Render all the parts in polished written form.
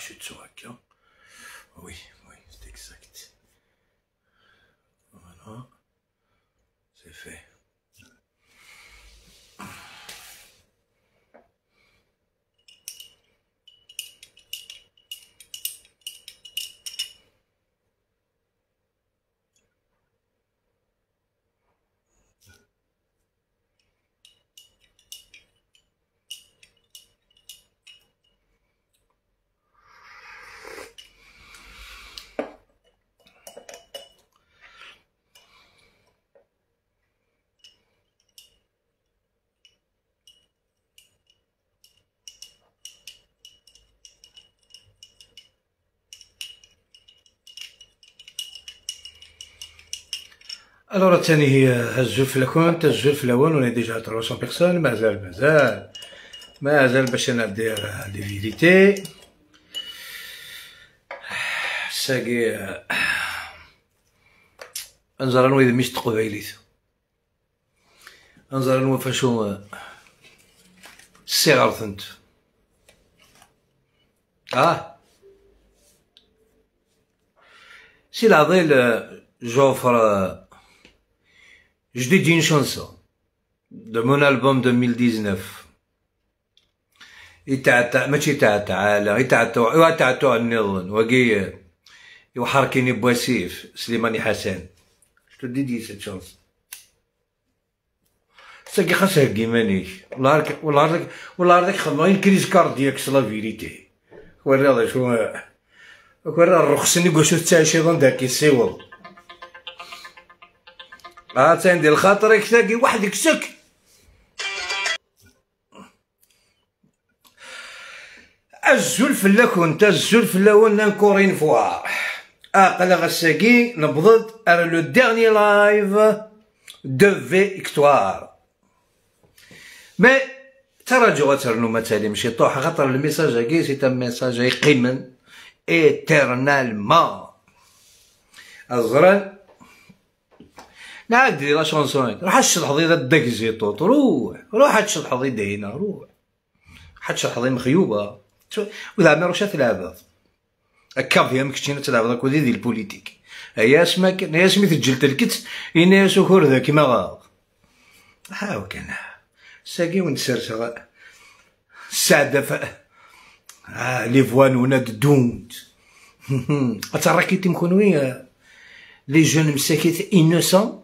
chute sur Haka. Oui, oui, c'est exact. Voilà. C'est fait. الوغ الثاني هي هزو في الكونت هزو في الاول وني ديجا 300 بيرسون مازال باش انا ندير دي فيديتي ساقي انزر نوي مش تقبايليت انزر نوي فاشو الصغار ثنت سي العضيل جوفر je dédie une chanson de mon album 2019 ماشي تاع النظن وقي يحركني بواسيف سليماني حسن جو ديدي سيت شانس ساقي خاصها كيمانيش والله راك خدمين كريز كاردياك لا فيريتي ورا شو ورا الرخصني قوشو تاع شيطان داك يسيوض تندير خاطرك ساقي وحدك سك الزلف لا كنت الزلف لا ولا نكورين فوا قال غساقي نبضت على لو ديرني لايف دو فيكتوار مي تراجعوا ترنو مثالي ماشي طوح خاطر الميساج هاكي سي ان ميساج يقيمن ايترنالمون الزران نعاد دير لا شونسون روح تشرح ضي داك الزيتوط روح تشرح ضي داينه روح تشرح ضي مخيوبه وذا ما روش تلعب هكا فيها مكتشينا تلعب داك ودي ديال البوليتيك هيا اسمك يا سميت تجلت الكت إنا سكور ذا كيما غاض هاو كان ساقي ونسرسغ السعدة لي فوان وناد دوند أتراكي تمكونوي لي جون مساكيت إنوسون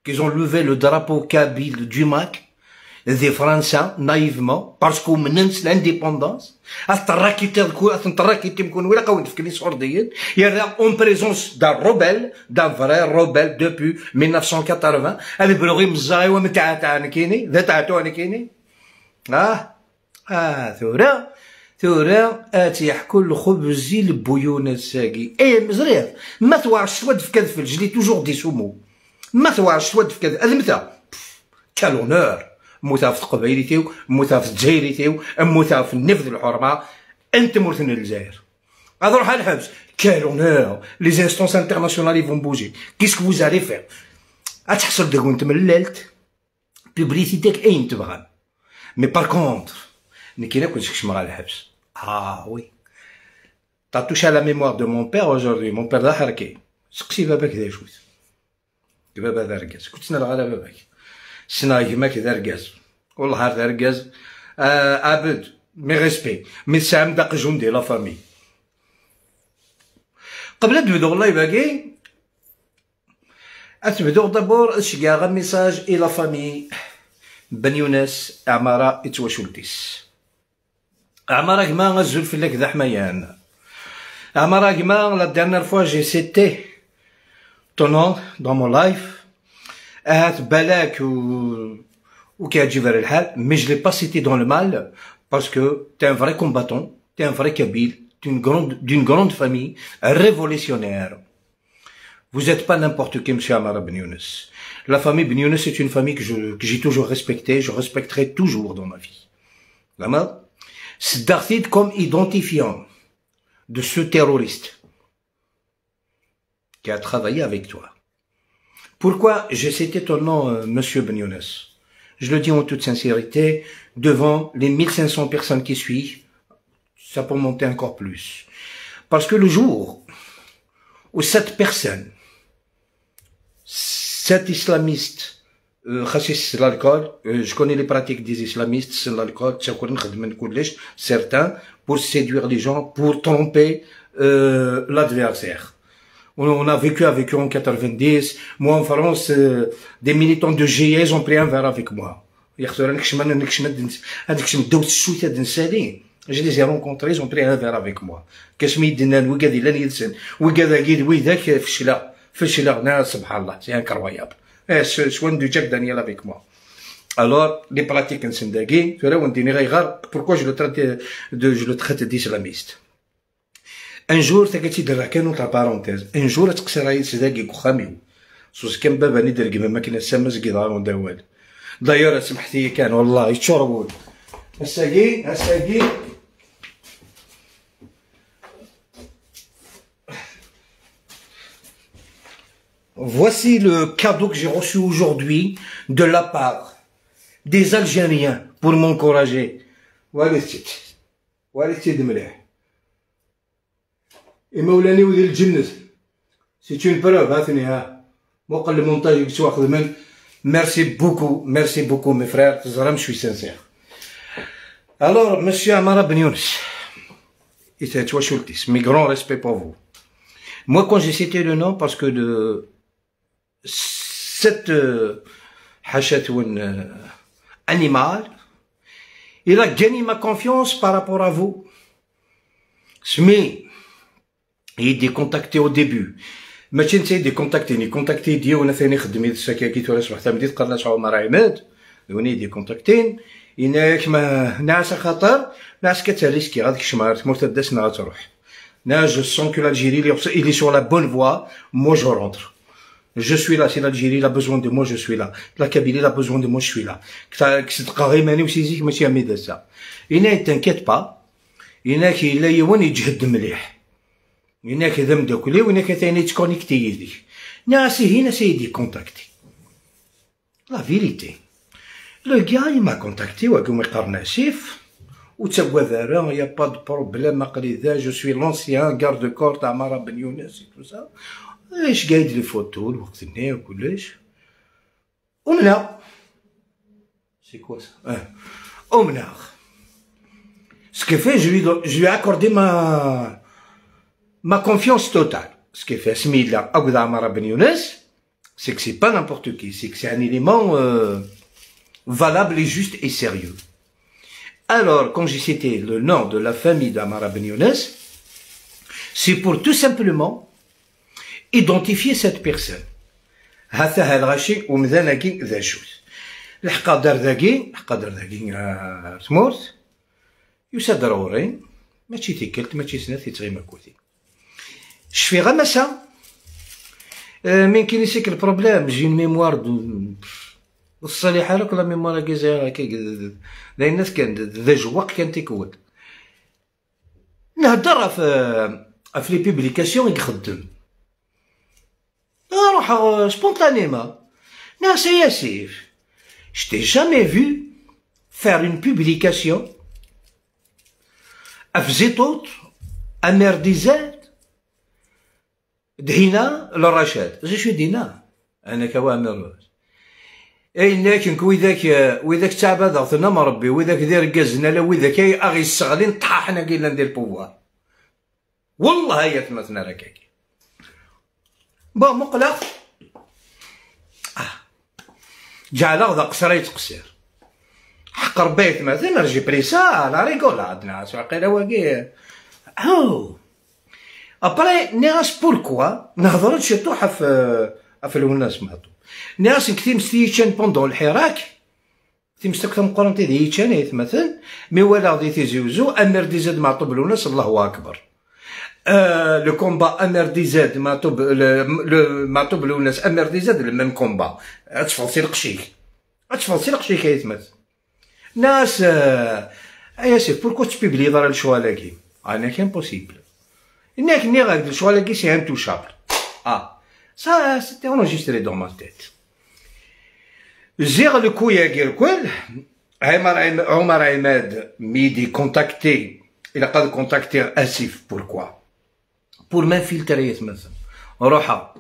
qu'ils ont levé le drapeau kabyle du MAC des Français naïvement parce qu'on menance l'indépendance en présence d'un rebelle, d'un vrai rebelle depuis 1980 ثورة تيحكوا الخبز البيون الساقي مزرير ما توارش تود في كذا جلي توجور دي سومو ما توارش تود في كذا هذا متى كالونور موتا في قبيلتيو موتا في جزيرتيو موتا في النفذ الحرمه انت مرثن الجزائر هذا روح على الحبس كالونور لي زانستونس انترناسيونال يفون بوجي كيسكو فوز علي فير غتحصل داك وانت ملالت بوبليسيتيك اين تبغى مي بار كونتر كي ناكل شكشمه على الحبس وي تا توشي على ميموار دو مون بير اوجوردي مون بير دا حركي سقسي باباك دا شوت بابا دا ركاز كنت نلغى على باباك سنا يماك دا ركاز والله دا ركاز ابد مي ريسبي مي سام داق جوندي لا فامي قبل تبدو والله باقي تبدو دابور شكا غا ميساج الى لا فامي بن يونس عمارة اتواشولتيس عمارة كما غزول في لك ذا حميان عمارة كما لا ديرنيير فوا جي سيتي ton nom dans mon live بالك وكيعجب الحال mais je l'ai pas cité dans le mal parce que t'es un vrai combattant, t'es un vrai kabyle, d'une grande famille révolutionnaire. Vous êtes pas n'importe qui, monsieur Amara Ben Younes. La famille Ben Younes est une famille que j'ai toujours respectée, je respecterai toujours dans ma vie. Vraiment, c'est d'artiste comme identifiant de ce terroriste qui a travaillé avec toi. Pourquoi j'ai cité ton nom, monsieur Ben Younes? Je le dis en toute sincérité, devant les 1500 personnes qui suivent, ça peut monter encore plus. Parce que le jour où cette personne, cet islamiste, l'alcool, je connais les pratiques des islamistes, c'est l'alcool, certains, pour séduire les gens, pour tromper l'adversaire. On a vécu avec eux en 90. Moi, en France, des militants de GIS ont pris un verre avec moi. Je les ai rencontrés, ils ont pris un verre avec moi. C'est incroyable. Daniel avec moi. Alors, les pratiques pourquoi je le traite d'islamiste? Un jour, parenthèse. Un jour, d'ailleurs, سمحتي كان والله يتشربون. الساقي voici le cadeau que j'ai reçu aujourd'hui de la part des Algériens pour m'encourager. Voilà c'est مليح. مولانا ودير الجنة. C'est une preuve هاتني ها. موقع المونتاج يكسو واخذ من. Merci beaucoup mes frères, je suis sincère. Alors, monsieur Amara Ben Younes, mes grands respects pour vous. Moi, quand j'ai cité le nom, parce que de cette animal, il a gagné ma confiance par rapport à vous. Mais, il est décontacté au début. ماشي نسيت دي كونتاكتي ديالنا ثاني خدمت السكاكيت ولا صبحت بديت قرناش عمر عماد وني دي كونتاكتين يناك ما ناس خطر ناس كتريسكي غاديك الشمار مرتدس نهار تروح نا جو سون كو l'Algérie il est sur la bonne voie moi je rentre je suis là si l'Algérie a besoin de moi je suis là la Kabylie a besoin de moi je suis là كتلقى غير ماني وسيزيك ماشي عمي دازا يناك تنكيت با يناك الا يوان يجهد مليح هناك ذم دوكلي وهناك ثاني تكونيكتي يدي ناسي هنا سيدي كونتاكتي لا فيريتي لو كاع ما كونتاكتي وقوم يقرنا سيف وتسوى ذرا يا با دو بروبليم قريدا جو سوي لونسيان غارد كور تاع مارا بن يونس تو سا ايش قايد لي فوتو الوقت هنا وكلش ومنا سي كوا سا ومنا سكيفي جو lui accordé ma confiance totale. Ce qui fait Smila Aouda Amara Ben Younes, c'est que c'est pas n'importe qui, c'est que c'est un élément valable et juste et sérieux. Alors, quand j'ai cité le nom de la famille d'Amara Ben Younes, c'est pour tout simplement identifier cette personne. هذا الغاشي ومذناكي ذا شوز. الحقادر ذاكي تموت يساد ضروري ماشي تيكلت ماشي سنات يتغيما كوتي. Je fais ramasser. Mais qui n'est que le problème, j'ai une mémoire de. الصالحة لك لا ميموار كيزاير هكا لأن الناس كان ذا جواق كان تيكود نهضر في لي بيبليكاسيون يخدم نروح سبونتانيمون ناس ياسيف je t'ai jamais vu faire une publication أفزيتوت أمرديزات دهينا للرشاد زي شو دينا أنا كوامر إنك وإذاك تعبان ضغطنا مربي وإذاك دير قزنا لا وإذاك أغي الصغلين طاحنا كيلا ندير بوار والله هي تمثنا راكاكي با مقلق جعل ذا قصريت قصير حق ربيت مثلا رجي بريسا لا ريغولاد ناس واقيلا واقي ابري ناس بوركوا نهضر شي طوحه في الناس ماتو ناس كثير مستيشان بوندون الحراك كثير مستكثر مقارنتي دي تشانيت مثلا مي ولا غادي تيزوزو امير دي زاد مع طب الناس الله اكبر لو كومبا امير دي زاد مع طب مع طب الناس امير دي زاد الميم كومبا تفصيل قشيك يتمثل ناس ايا سي بوركو تبيبلي دار الشوا لاكي انا كان بوسيبل انك ني غاد الشوا لاكي سي انتوشابل ça c'était enregistré dans ma tête زيغ الكويا كير كل عمر عماد ميدي كونتاكتي il a pas de contacteur actif. Pourquoi? Pour m'infiltrer, روحها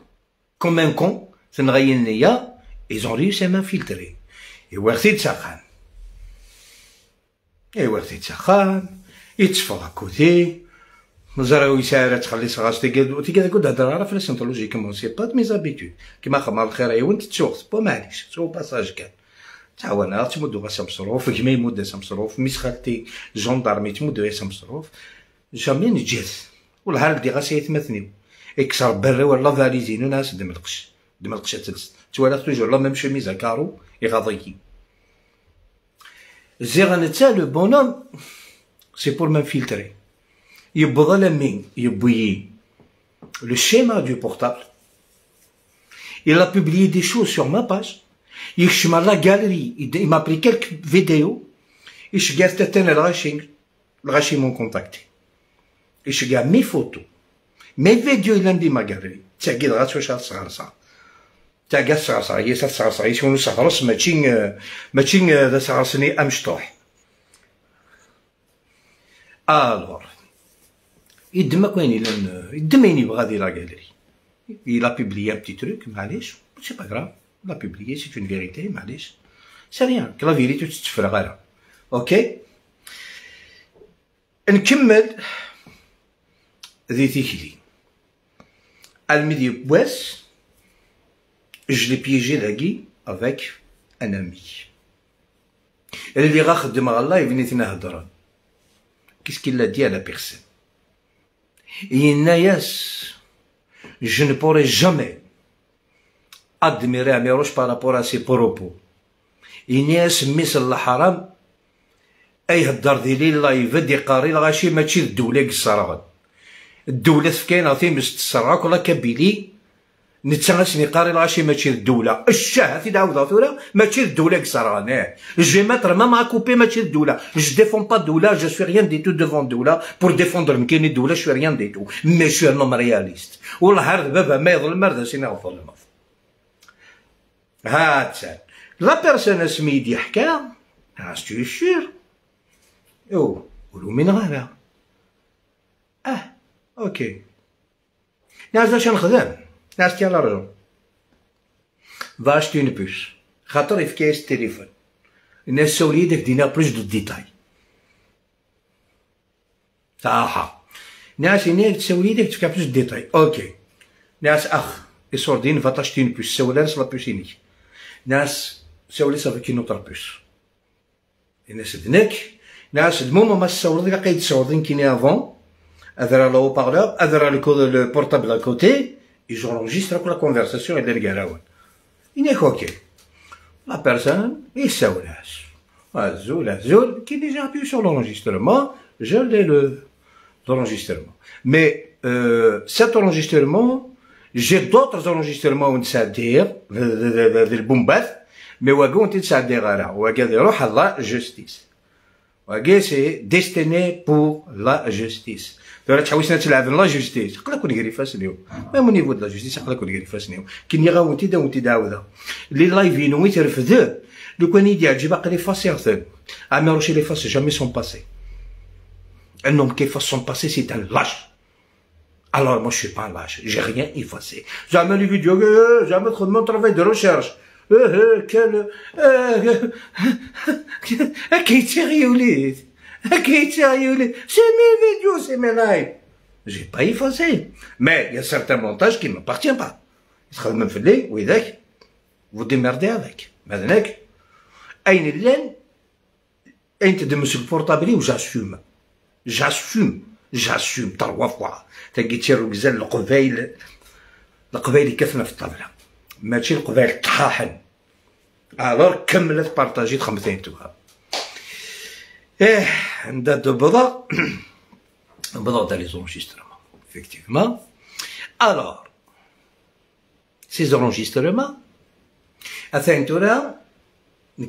comme un con, سنغير ليا, ils ont réussi à m'infiltrer. يورثي تسخن, يورثي تسخن, يتصفى كوتي, مزراوي ساهرة تخلي صغاش تيقاد كود هضر عارف لا سينتولوجي كومون سي با مي زابيتود كيما خمر الخير ايوا تتسوق با معليش سو باساج كان تعاون تمدو غا سمصروف كيما يمد سمصروف ميس خالتي جوندارمي تمدو غا سمصروف جامي نجاز والهار دي غا سيتمثنيو اكسر برا ولا فاليزين ناس دملقش تلس توالا توجور لا ميم شوميز كارو يغاضيكي زيغانتا لو بونوم سي بور m'infiltrer. Le schéma du portable. Il a publié des choses sur ma page. Il m'a la galerie. Il m'a pris quelques vidéos. Et je m'ont contacté. Et je garde mes photos. Mes vidéos, il a dit ma galerie. Tu as gardé ce chat ça. Tu as gardé ça. Il y a ça. Ici, on nous s'adresse. Matching de ça, ce n'est amstoh. Alors. Il a publié un petit truc, معليش, c'est pas grave, il a publié, c'est une vérité, معليش, c'est rien, que la vérité تتفرغ غيرها, ok. نكمل ذي تيكلي, الميديو بواس, je l'ai piégé ذاكي avec un ami. اللي غا خدم على الله يبني تنهضر. Qu'est-ce qu'il a dit à la personne? Je ne pourrai jamais admirer Amirouche par rapport à ses propos. Inès مثل الحرام أي هدر ديالي الله يفدي قاري لغاشي ماشي الدولة قصرا الدولة فكاينة تيمس تسرعك ولا كبيلي نتسنسني قاري لغاشي ماشي الدولة الشاه في داودا ثورة ماشي الدولة قصرا je vais mettre même à couper ماشي الدولة je défends pas الدولة je suis rien du tout devant الدولة pour défendre مكاين الدولة je suis rien du tout mais je suis un homme réaliste والله هذا بابا ما يظلم مرضى سينا غفر المرض هاتسان لا بيرسون اسميدي حكا ستو سور قولوا من غيرها اوكي ناس باش نخدم ناس تيال الرجل va acheter une puce خاطر يفكايس التليفون الناس سولي داك دينا بلوس دو ديتاي صراحة ناس هنا تسولي داك تفكا بلوس ديتاي اوكي ناس اخ يصوردين va t'acheter une puce سولا ناس لا بوسينيك ناس سولي صافي نوتر بوس الناس دناك ناس المهم ما تصور لك قايد تصوردين كيني افون هذا لو بارلور هذا لو بورتابل à côté et j'enregistre la conversation et les garaouan. Il est ok. La personne, il s'aoulas. Azul, qui déjà appuie sur l'enregistrement, je l'ai l'enregistrement. Mais cet enregistrement, j'ai d'autres enregistrements où c'est-à-dire le bombat, mais où on c'est-à-dire là, où la justice. Où c'est destiné pour la justice. دابا تحوسنا تلعب لا جوستيس يقدر يكون كيري فاسنيو ميم نيفو د لا جوستيس يقدر يكون كيري فاسنيو كي غاونتي داونتي داودا لي لايفين وي ترفدو لو كان يدي عجب باقي فاسي غثن اميروشي لي فاسي جامي سون باسي un homme qui efface son passé c'est un lâche alors moi je suis pas un lâche j'ai rien effacé jamais les vidéos jamais trop de mon travail de recherche quel كيتيري وليد c'est mes vidéos, c'est mes lives. J'ai pas effacé. Mais il y a certains montages qui ne m'appartiennent pas. Vous démerdez avec. Maintenant, أنت de me supporter ou j'assume. J'assume 3 fois. تلقيتي الرجال القبايل كثنا في الطاولة. ماشي القبايل طاحن. alors كملت بارطاجيت 5 توها. عندها دو بضع تاع لي زونجسترمون effectivement alors ces enregistrements اثان تورا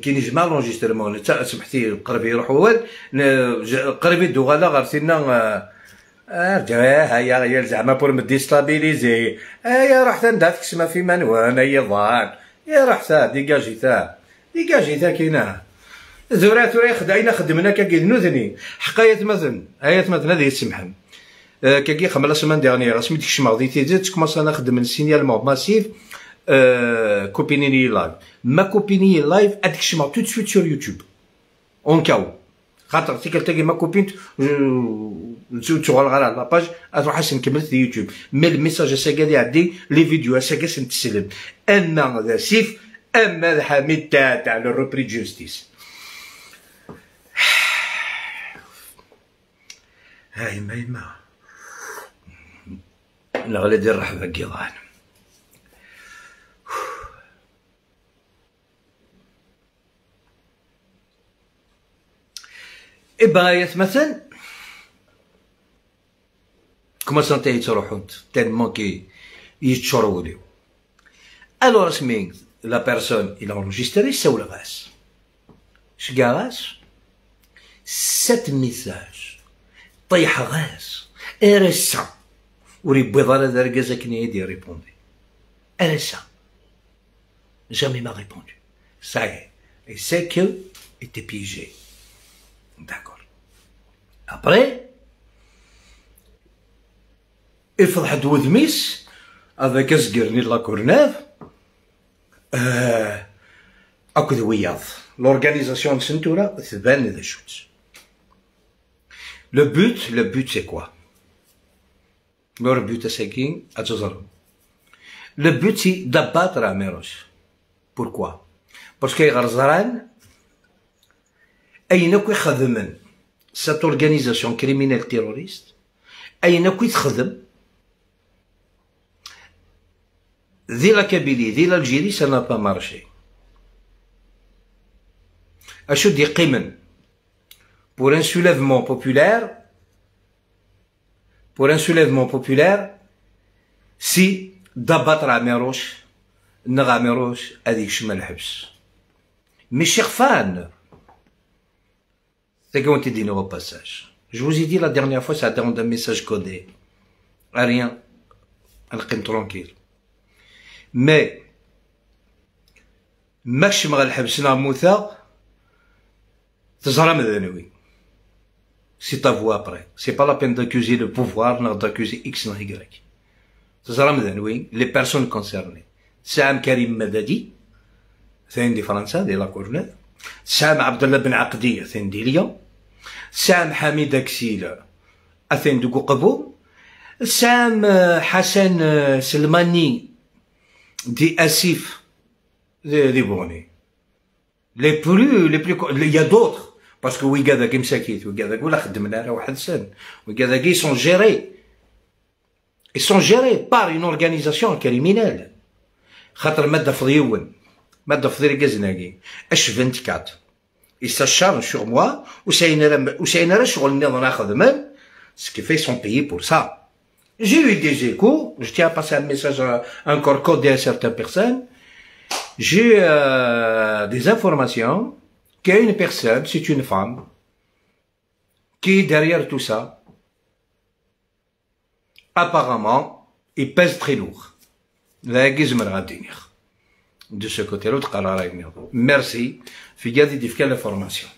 كي نجمع لونجسترمون تاع سمحتي قربي يروح هو قربي دوغالا غارسينا هيا زعما بور مديستابيليزي هيا رحت ندافك سما في منوان هيا ضان يا رحت ديكاجيتا كاينه ذورات خدعينا خدمنا كاكي نوذني حقاية مثلا هذه يسمحن كاكي خملا سمان ديغنيغ اسمي ديك الشماغ تيزيت كوماس انا نخدم السينيالمون ماسيف كوبينيني لايف ما كوبيني لايف هذيك الشماغ تو سويت سور يوتيوب اون كاو خاطر تي كتلاقي ما كوبين تشغل غير على لاباج تروح حسن نكمل في يوتيوب مي الميساج اساكا اللي عندي لي فيديو اساكا نتسلم اما ذا سيف اما ذا حميد تاع الروبري جوستيس هاي ما لا غادي ندير رحبه كيضان إبغايات مثلا كما سنتي تروحون تالمون كي يتشروليو الوغ اسمي لا بيرسون إلا انجستري ساول غاس شكا غاس 7 ميساج طيح غاس ارسا وري بيضا ذا ركازا كني يدي ريبوندي ارسا jamais m'a répondu ça y est et c'est que était piégé. D'accord. Après, il faudra douze miss avec Asgirni de la Courneuve. À coup de Wiyad. L'organisation de Centura, c'est bien des choses. Le but c'est quoi? Le but c'est qui? Le but c'est d'abattre Améros. Pourquoi? Parce que Gharzaran, أين كو يخدم cette organisation criminelle terroriste أين كو يخدم ذي لا كابيلي ذي l'Algérie ça n'a pas marché أشو دي قيمن pour un soulèvement populaire si d'abattre Améroche نغ Améroche هذيك شمال الحبس مي شيخفان. C'est qu'on t'a dit au passage. Je vous ai dit la dernière fois, ça demande un message codé. Rien. Elle tranquille. Mais, ماكش مغا حبسنا موثا تزرى مذنوي. C'est ta voix après. C'est pas la peine d'accuser le pouvoir, non d'accuser X, non Y. تزرى مذنوي, les personnes concernées. سام كريم مددي, ثاني دي فرنسا, دي لا كورنيف. سام عبد الله بن عقدية ثين ديليا سام حميد أكسيلا أثين دوكو قبو سام حسن سلماني دي أسيف دي بوني لي بلو il y a d'autres parce que وي كذاك مساكيت وي كذاك ولا خدمنا راه واحد سن وي كذاك ils sont gérés par une organisation criminelle خاطر مادة فضيون مادة فضيري كازناكي اش 24 il s'acharne sur moi وساينا شغل نظام ناخذ من ce qui fait sont payés pour ça. J'ai eu des échos, je tiens à passer un message encore codé à certaines personnes. J'ai des informations qu'il y a une personne, c'est une femme qui est derrière tout ça. Apparemment, il pèse très lourd. De ce côté-là, merci. Figadi dit quelle information.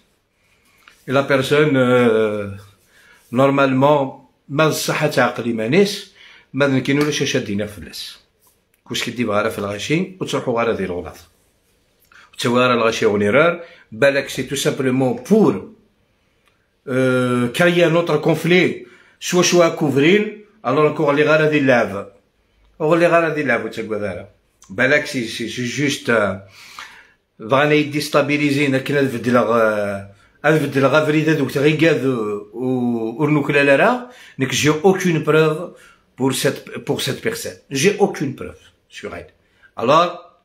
Et la personne, normalement, ما صحة عقلي مانيس ما نكينو لاش شادينا فلاس كوش كدي بغا في الغاشي وتروحو غير دير الغلط وتسوي راه الغاشي ونيرار بالك سي تو سامبلومون بور كريي ان اوتر كونفلي شوا كوفرين الوغ نكون غالي غير هادي اللعبة وغالي غير هادي اللعبة تسقوا دارا بالك سي جوست بغانا يديستابيليزينا كنا نبدل غا فريدة دوك تغيكاد ونوكلا لرا نك جي aucune preuve pour cette personne. J'ai aucune preuve sur elle. Alors,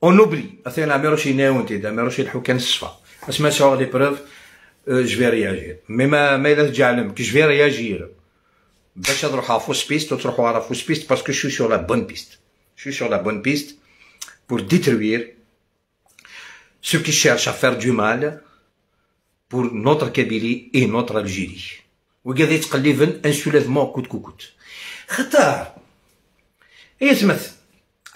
on oublie. أثناء ما يروحش يناونتي ما يروحش يلحو كان الصفا. بس ما سوا لي preuves je vais réagir. Mais ما إلا تجعلم que je vais réagir. باش تروح على فوس بيست وتروحوا على فوس بيست parce que je suis sur la bonne piste. Je suis sur la bonne piste pour détruire ceux qui cherchent à faire du mal pour notre Kabylie et notre Algérie. وقاعد يتقلبن ان سوليفمون كوت كوت خطر يسمث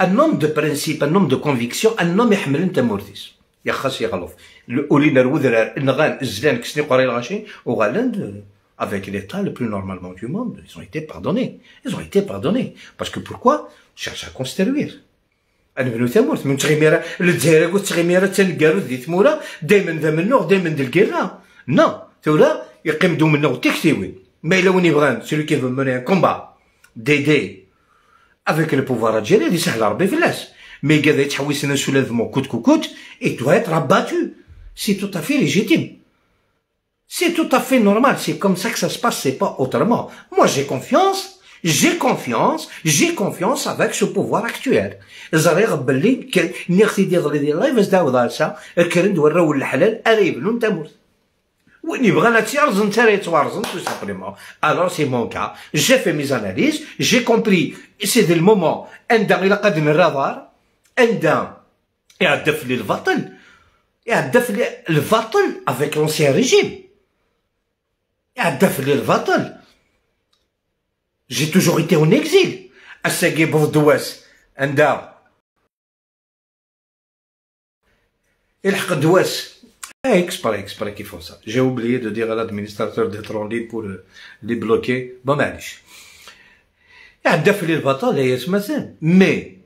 un homme de principe un homme de conviction un homme يحمل انت مورتيس يا خاص يغلف ولينا الوذرار نغال الزلان كسني قري الغاشي وغالاند avec l'État le plus normalement du monde. Ils ont été pardonnés. Ils ont été pardonnés. Parce que pourquoi? Cherche à construire. أنا بنو ثمورت من تغيميرة للجزائر قلت تغيميرة تنقالو ذي ثمورة دايما ذا منو دايما ذا الكيرا نو ثورة يقيم دو منو تكتيوي ما إلا وين يبغان celui qui veut mener un combat d'aider avec le pouvoir algérien اللي سهل ربي فلاس مي كذا يتحوس الناس ولا ذمو كوت كوت et doit être abattu. C'est tout à fait légitime. C'est tout à fait normal. C'est comme ça que ça se passe. C'est pas autrement. Moi, j'ai confiance avec ce pouvoir actuel. زريغ باللي نختي ديال الله بس داو ضالسا الكرند وراو الحلال قريب نون تموت وين يبغى لا تيرزن انت راه يتوارزن tout simplement. Alors c'est mon cas. J'ai fait mes analyses, j'ai compris. C'est le moment عندما الى قد الرادار عندما يهدف لي الباطل avec l'ancien régime. يهدف لي الباطل. J'ai toujours été en exil. الساقي بوضواس عندها يلحق دواس exprès qu'ils font ça. J'ai oublié de dire à l'administrateur d'être en ligne pour les bloquer. Bon معليش. يهدف لي الباطل هي تمثل. مي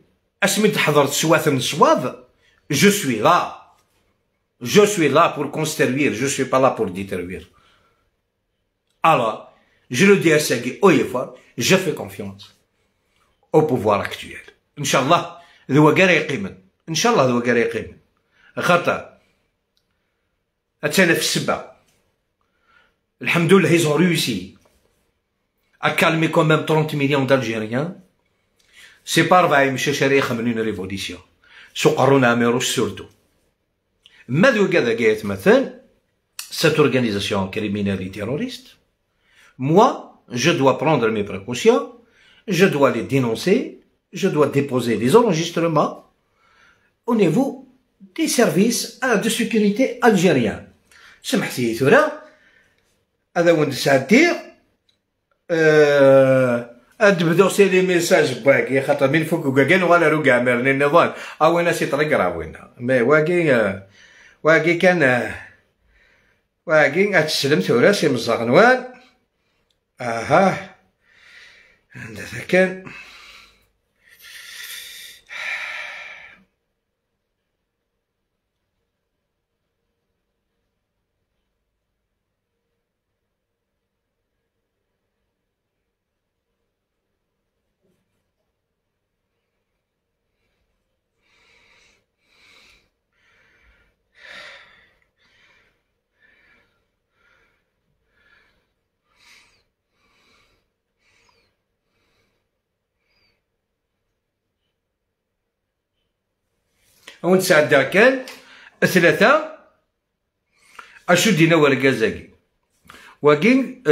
اسمي حضرت سواثن صواب. Je suis là. Je suis là pour construire. Je suis pas là pour détruire. Alors, je le dis à Sagui haut et fort, je fais confiance au pouvoir actuel. Inch'Allah, ذو قرا يقيمن. Inch'Allah ذو قرا يقيمن. خاطر أتانا في السبة. الحمد لله ils ont réussi à calmer quand même 30 millions d'Algériens. C'est pas ربعي مشى شاري يخمنون ريفوليسيون. سقرونا عميروش سورتو. ما ذو كذا قايت مثلا cette organisation criminelle et terroriste. Moi, je dois prendre mes précautions, je dois les dénoncer, je dois déposer des enregistrements au niveau des services de sécurité algériens. سمحتي ثورة هذا وين سادير أدبدو سي لي ميساج باكي خاطر من فوق كاين ولا روكا مرني النظام وين سي طريق وين مي واقي كان واقي أتسلم ثورة سي مزغنوان اها هذا كان ونتسعد كان ثلاثة أشو دينا ورقازاكي واقين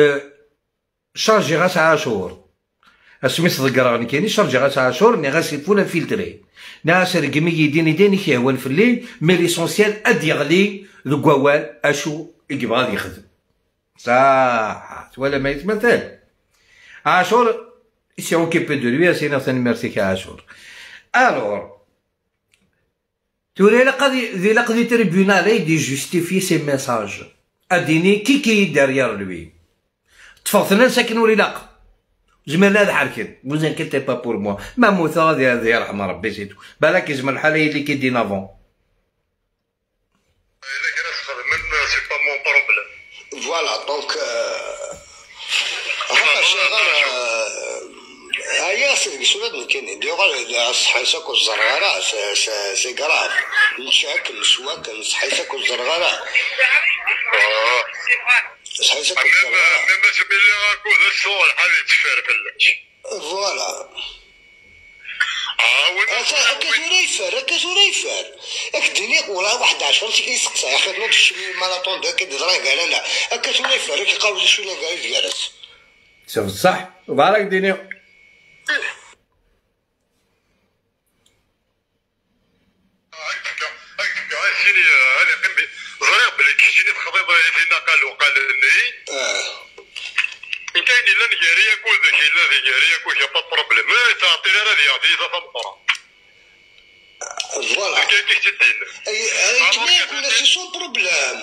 شارجي غاس عاشور اسميت ذكراني كايني شارجي غاس عاشور ني غاس يفولا فيلتري ناس رقمي يديني كيهوان في الليل مي ليسونسيال اد يغلي ذو قوال اشو يبغى يخدم صح ولا ما يتمثل عاشور سي اوكيبي دو لوي سي ناس ميرسي عاشور الور توري لا قضية تريبيونال يدي جوستيفي سي ميساج اديني كي داريير لوي تفضلنا ساكن وليلاق زمرنا هذا حركن vous inquiétez pas pour moi ما موثا هذه يرحم ربي سيتو بالك يزمر الحال هي اللي كيدي نافون الا كان تخدم سي با مون بروبليم فوالا دونك هيا سيدي سولاد كاين ديغا صحيسك والزرغاره سي كراف نشاك نسواك صحيسك والزرغاره صحيسك والزرغاره ميم سمي لي غاكو ذا الصور حالي تفار فلاش فوالا هكا يفار هاك الدنيا ولا واحد 10 كيسقسى يا اخي نوض الشمي مالاطون دا كيدرا قال لا هكا يفار كيقاوز شويه قال جالس شوف الصح وبارك الدنيا سيني انا قمبي زريق بلي كيجيني الخضيب فينا قال لي إن كاين إلا نجارية كل ذاك إلا نجارية كل شيء با بروبليم تعطيني راه يعطي إذا تمطر فوالا كيف تدين كناك ولا سي سون بروبلام.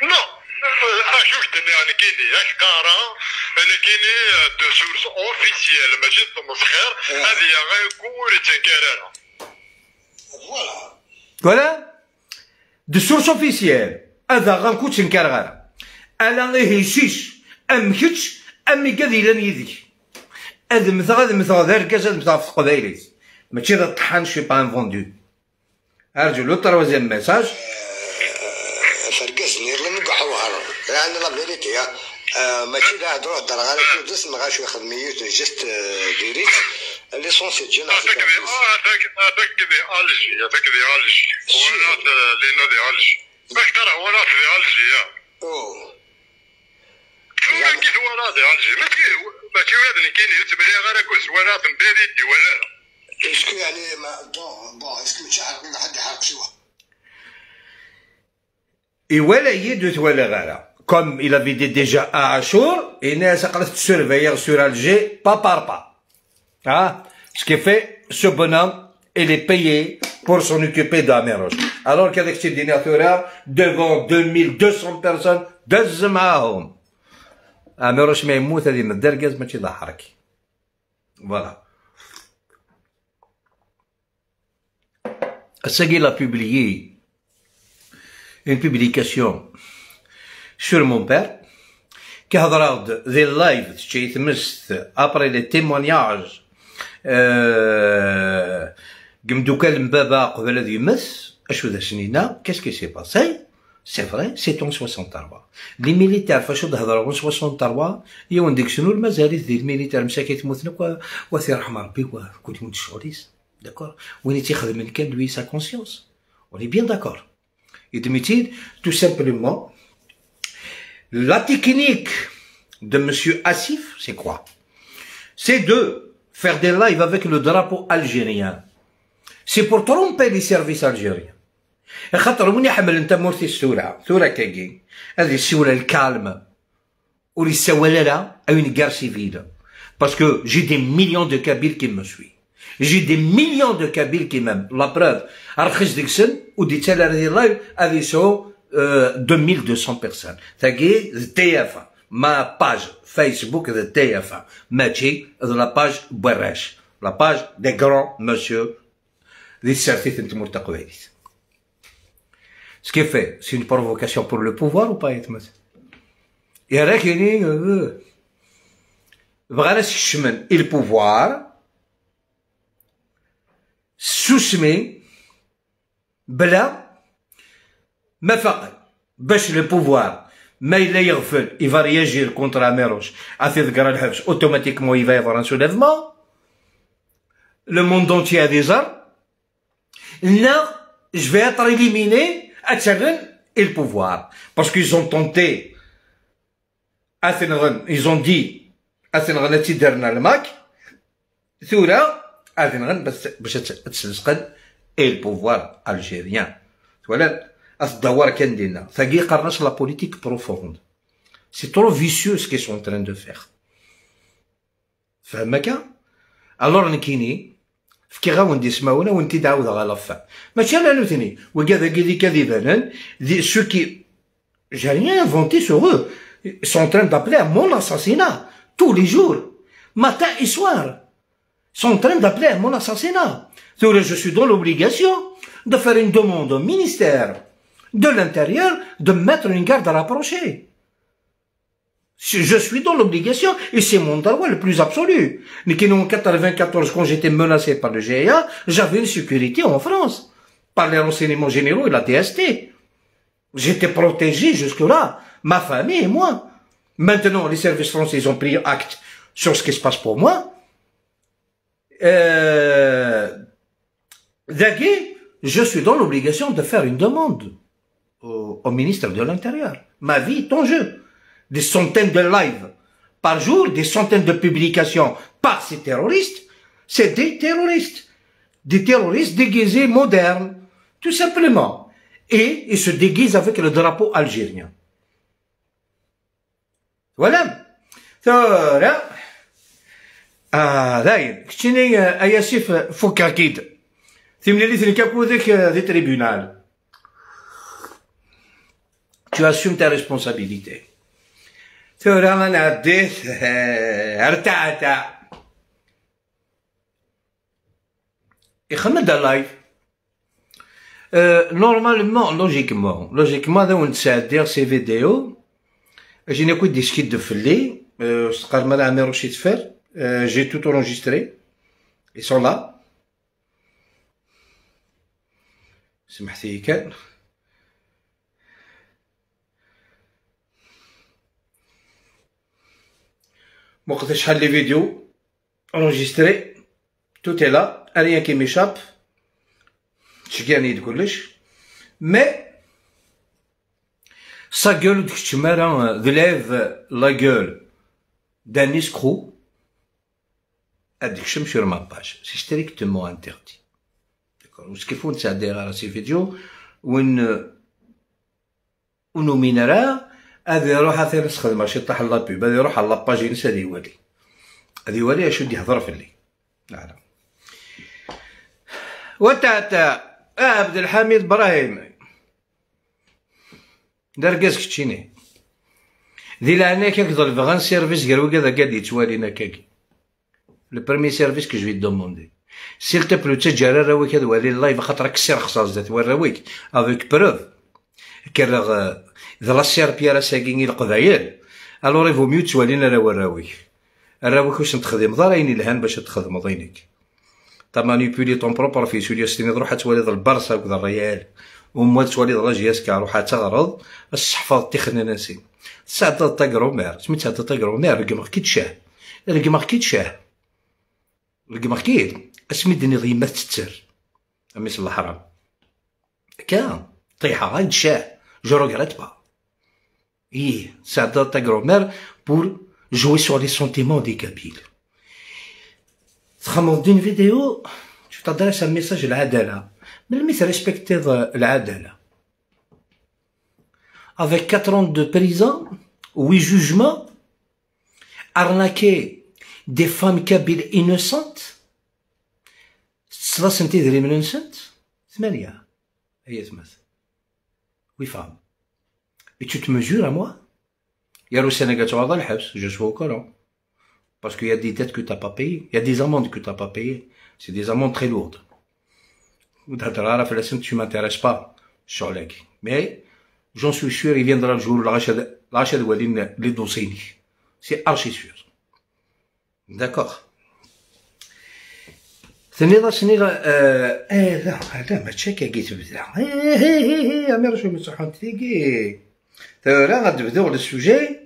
نو شوف يعني كايني قارا انا كايني دو سورس اوفيسيال ماشي تمسخير هذه غير كل تنكرارها. فوالا دو سورس اوفيسيال هذا غنكون تنكرغر انا يهيشيش امكتش امي قاد يلان يديك ادمثا ذا الكاس ادمثا في القبايليت ماشي ذا الطحان شي با فوندو. ارجو لو تروازيام ميساج فرقاس نير لم يقحوها يعني لا فيريتي ماشي لا هضروا هضر غير كودس نغا شويه خدميوت جست ديريت ليسونسي تجينا هذاك الجي ولات لينا دي الجي باش ترى ولات دي الجي اوه شنو كيف ولات دي الجي ماشي وادني كاين يتبلي غير كوس ولات مبادي ولا اسكو يعني ما بون اسكو ماشي عارف حد يحرق شي واحد إيوالا يدوت ولا غيرها comme il avait dit déjà à Achour, il a surveiller sur Alger pas par pas. Ah, ce qui fait, ce bonhomme, il est payé pour s'en occuper d'Améroche. Alors qu'avec ces dictateurs, devant 2200 personnes, دز معاهم. Améroche ما يموت هذه من الدرقاز ماشي ضحرك. Voilà. Il a publié une publication sur mon père qui a des lives qui après les témoignages qu'est-ce qui s'est passé? C'est vrai, c'est en 63. Les militaires فاش هضروا en 63 يا ونديك شنو المزاريث ديال الميليتير مشى كيتموتنا وسير رحم ربي كنت يموت الشغليس داكور وين تيخدم من كان lui sa conscience. On est bien d'accord. Et de métier, tout simplement, la technique de monsieur Assif, c'est quoi? C'est de faire des lives avec le drapeau algérien. C'est pour tromper les services algériens. خاطر وين يحمل انت مرتي السورة كاكي هذه السورة الكالمة واللي سوالها une guerre civile. Parce que j'ai des millions de Kabyles qui me suivent. J'ai des millions de Kabyles qui m'aiment. La preuve, Arkhis Dixon, ou dit elle live, avec ça, 2200 personnes. T'as-tu, TF1, ma page Facebook de TF1, matché de la page Bourresh, la page des grands monsieur, des certifs intimortaqouélis. Ce qui est fait, c'est une provocation pour le pouvoir ou pas, Etmet? Il y a rien qui dit, vraiment, chemin, et le pouvoir, سوسمي بلا ما فقط باش لو بوفوار ما الا يغفل يفا رياجير كونتر اميروش عافي ذكر الحبس اوتوماتيكمون يفا يفر ان سوليفمون لو موند اونتي ا ديزار لا جو في اتر إليميني اتشغل البوفوار باسكو ils ont tenté اثنغن ils ont dit اثنغن تي درنا الماك ثورة أذن بس باش تسلسقن البوفوار الجيريان ولا الدوار كان دينا ثقي قرناش لا بوليتيك بروفوند سي ترو فيسيو سكي سون تران دو فيغ فهمك الور نكيني فكي غاوندي سماونا وانتي تعاود على فا ماشي انا نوثني وكذا كذي كذبانا دي سو كي j'ai rien inventé sur eux ils sont en train d'appeler à mon assassinat tous les jours matin et soir sont en train d'appeler à mon assassinat. Je suis dans l'obligation de faire une demande au ministère de l'Intérieur de mettre une garde rapprochée. Je suis dans l'obligation et c'est mon droit le plus absolu. Mais en 1994, quand j'étais menacé par le GIA, j'avais une sécurité en France par les renseignements généraux et la DST. J'étais protégé jusque-là, ma famille et moi. Maintenant, les services français ils ont pris acte sur ce qui se passe pour moi. Je suis dans l'obligation de faire une demande au ministre de l'Intérieur. Ma vie est en jeu. Des centaines de lives par jour, des centaines de publications par ces terroristes. C'est des terroristes. Des terroristes déguisés modernes. Tout simplement. Et ils se déguisent avec le drapeau algérien. Voilà. Voilà. داين كنتيني اياسيف فك اكيد Timlili Trinkapoudek des tribunaux. Tu assumes ta responsabilité. Tu ramènes à des artata. Et comment dans live? Normalement, logiquement, on t's'addire ces vidéos. J'ai n'écoute des skits de folie. J'ai tout enregistré. Ils sont là. سمحتي كان وقت شحال لي فيديو انجستري tout est là rien qui m'échappe تشكاني كلش مي sa gueule ديك التمارة ذليف لا gueule d'un escroc هاديك شمشي ما باش سي ستريكتومون انتردي واش كيفو نتعدي على سي فيديو ونومينرا هذا يروح هذا يسخدم ماشي طاح لا بيب هذا يروح على لاباج ينسى هذه يوالي اش ودي يهضر في اللي لا وتاتا عبد الحميد ابراهيم دار كاسك تشيني ذي لعنا كيكضل فغان سيرفيس قالوا كذا قاعد يتوالينا كاكي لو بريمي سيرفيس كو جو في دوموندي s'il te plaît تجاري راويك هذا ولي اللايف خاطر كسير خصاص ذات وراويك افيك بروف كرغ ذا لا سير بيرا ساكيني القضايل الو ريفو ميو توالينا راه وراويك راويك واش نتخدم ضايني الهان باش تخدم ضينك تا مانيبولي طون بروبر في سوريا ستيني روح توالي ذا البارسا وكذا الريال وموال توالي ذا جياسكا روح تغرض الصحفاض تيخنا ناسي ساعة طاكرومير سميتها طاكرومير رقمك كي تشاه رقمك كي تشاه رقمك كي اسمي دني ضيمة تتر اميس الله حرام كان طيحة غايد شاه جو روغريت با ايه ساعة تا غرومير بور جوي سور لي سونتيمون دي كابيل تخمم دين فيديو تو تدرس ميساج العدالة ملي ريسبكتي العدالة avec 4 ans de prison 8 jugements arnaquer des femmes kabyles innocentes 6 سنتي دري من نسنت 8 هي 8 وي فام et tu te mesures à moi il y a le Sénégal tu vas dans le habs je suis au courant parce qu'il y a des dettes que tu n'as pas payées il y a des amendes que tu n'as pas payées c'est des amendes très lourdes وتهضر على فلسفة tu m'intéresses pas شغلك mais j'en suis sûr il viendra le jour العشاء والين لي دوسيني c'est archi sûr d'accord ثاني سني لا ماشي كي تبدا امير شو مسحون تيكي ثورا غتبداو على السوجي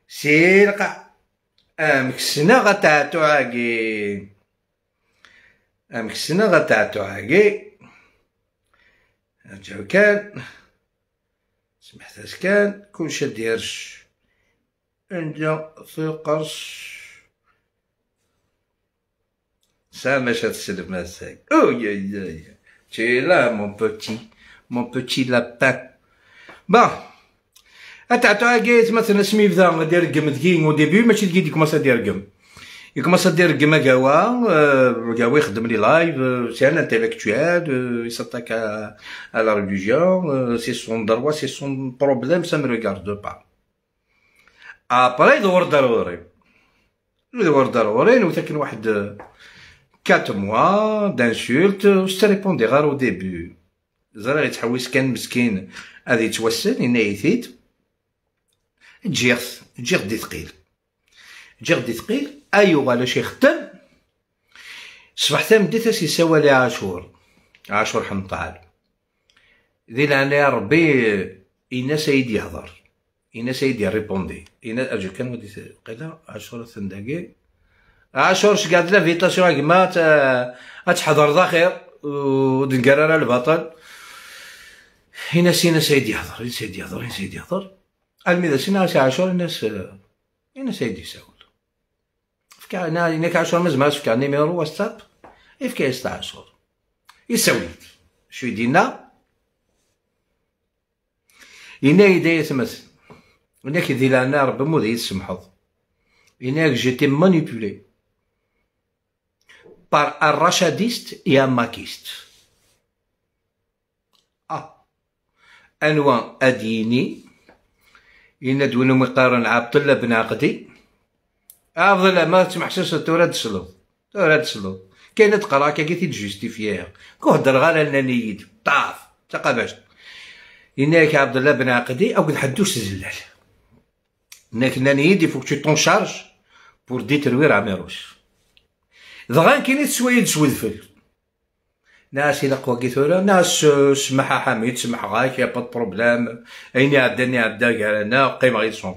سي القاع مكسنا غتعتو عاكي مكسنا غتعتو عاكي جاو كان سمحتاش كان كلشي ديرش عندنا في القرش Ça m'achète c'est le massacre. Oh, tu es là, mon petit lapin. Bon. Attends, جيت مثلا سمي بدا دير القم دقيق au début ماشي دقيق يكمص دير القم. يكمص دير القم قاوا يخدم لي لايف c'est un intellectuel il s'attaque à la religion c'est son droit c'est son problème ça me regarde pas. Après يدور ضروري وتاكن واحد 4 mois d'insultes je te répondais غير au début زرا يتحوس كان مسكين هذا يتوسل ينايثيت جيغ دي ثقيل ايوا على شي خدام صبحت مديت سيساوى لي عاشور حنطال ذي لعنا ربي إنا سيدي يهضر إنا سيدي ريبوندي إنا أجو كان ودي قيلا 10 دقائق 10 شقاد لا فيتاسيون كما تحضر ذا خير ودنقرر البطل هنا سينا سيدي يهضر الميدا سينا سي 10 الناس هنا سيدي يساول فكا هناك 10 مزماش فكا نيميرو واتساب فكا 16 يساول شو يدينا هنا يدايا تمثل هناك يدي لنا ربي مو يسمحض هناك جيتي مانيبولي par un rachadiste et un maquiste. أنواع أديني يندون مقارن عبد الله بن عقدي أفضل ما تسمحش تورا تسلو كاينة تقرا كي تجوستيفيها كهدر غير النانيد طاف تقاباش إنك عبد الله بن عقدي أو قد حدوش الزلال إنك نانيد يفوك تو طون شارج بور ديتروير عميروش ضغان كاين تسويد سوذفل ناس إلا قوا كيثورا ناس سمحها حميد سمح غاك يا با بروبلام أين عدا كاع أنا قيم غير سون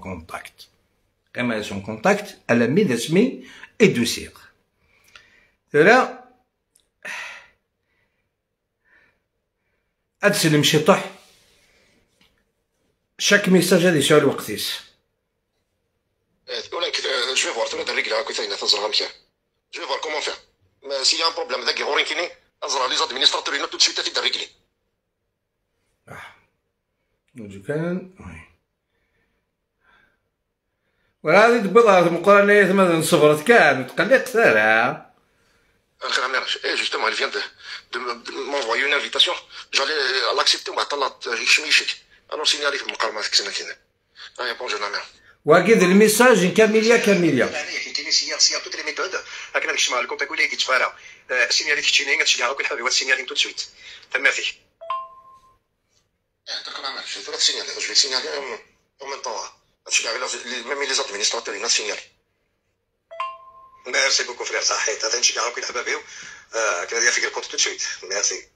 كونتاكت على ميد اسمي إدوسيغ ثورا أدسلم شطح شاك ميساج هادي شعر وقتيس ولكن جو فوار تما دريك لها كويثاين تزرها مكان جو فوار كومون فير سي ان بروبليم ذاك غورين كيني ازرا لي زادمينستراتورين تو تسويت تدريك لي نجو كان وهذه تبغى المقارنة مثلا صبرت كان تقلق سارة الخير عمير جوستومون elle vient de m'envoyer une invitation j'allais l'accepter وبعد طلعت شميشك انا سينيالي في المقارنة كسنا كذا اي بونجور عمير واكيد الميساج كاميليا سي توت لي ميثود هكا نكشف لكم تقول لي كيتفارا سينيالي كيتشيني تشجع كل حبيبات سينيالي تو سويت تما فيه داكور عمير جو فو سينيالي جو في سينيالي en même temps تشجع même les administrateurs ils signalé merci beaucoup frère صحيت هذا نشجعهم كل حبايبي كذا ديال فيك الكونت تو سويت ميرسي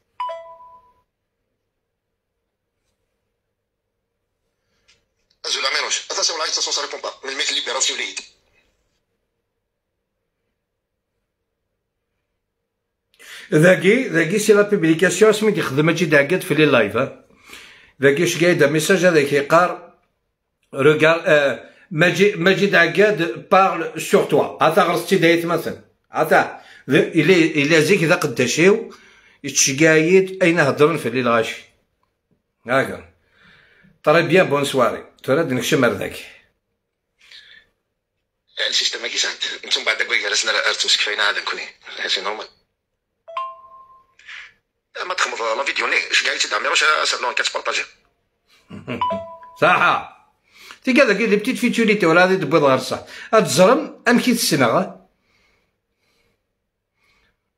أزول عميروش أتاسا ولا يتصل سا ريبون با من الميت ليبيراسيون ليك ذاكي سي لا بوبليكاسيون سميت يخدم مجيد عقاد في لي لايف ذاكي اش قايد ميساج هذاك يقار ريغار مجيد عقاد بارل سور توا عطا غرستي دايت مثلا عطا إلا زيك إذا قداشيو يتشقايد أين هضرون في الليل غاشي هاكا طري بيان بون سواري تراد نكشم ذاك السيستم كي سانت نتوما بعد داك جلسنا ارتمسك فينا هذا نكوني سي نورمال ما تخمر لا فيديو ني اش قاعد تدعمي واش سالون كتبارطاجي صح تي كذا لي بتيت فيتوريتي ولا هذه تبيض غير صح هاد الزرم امكي السنه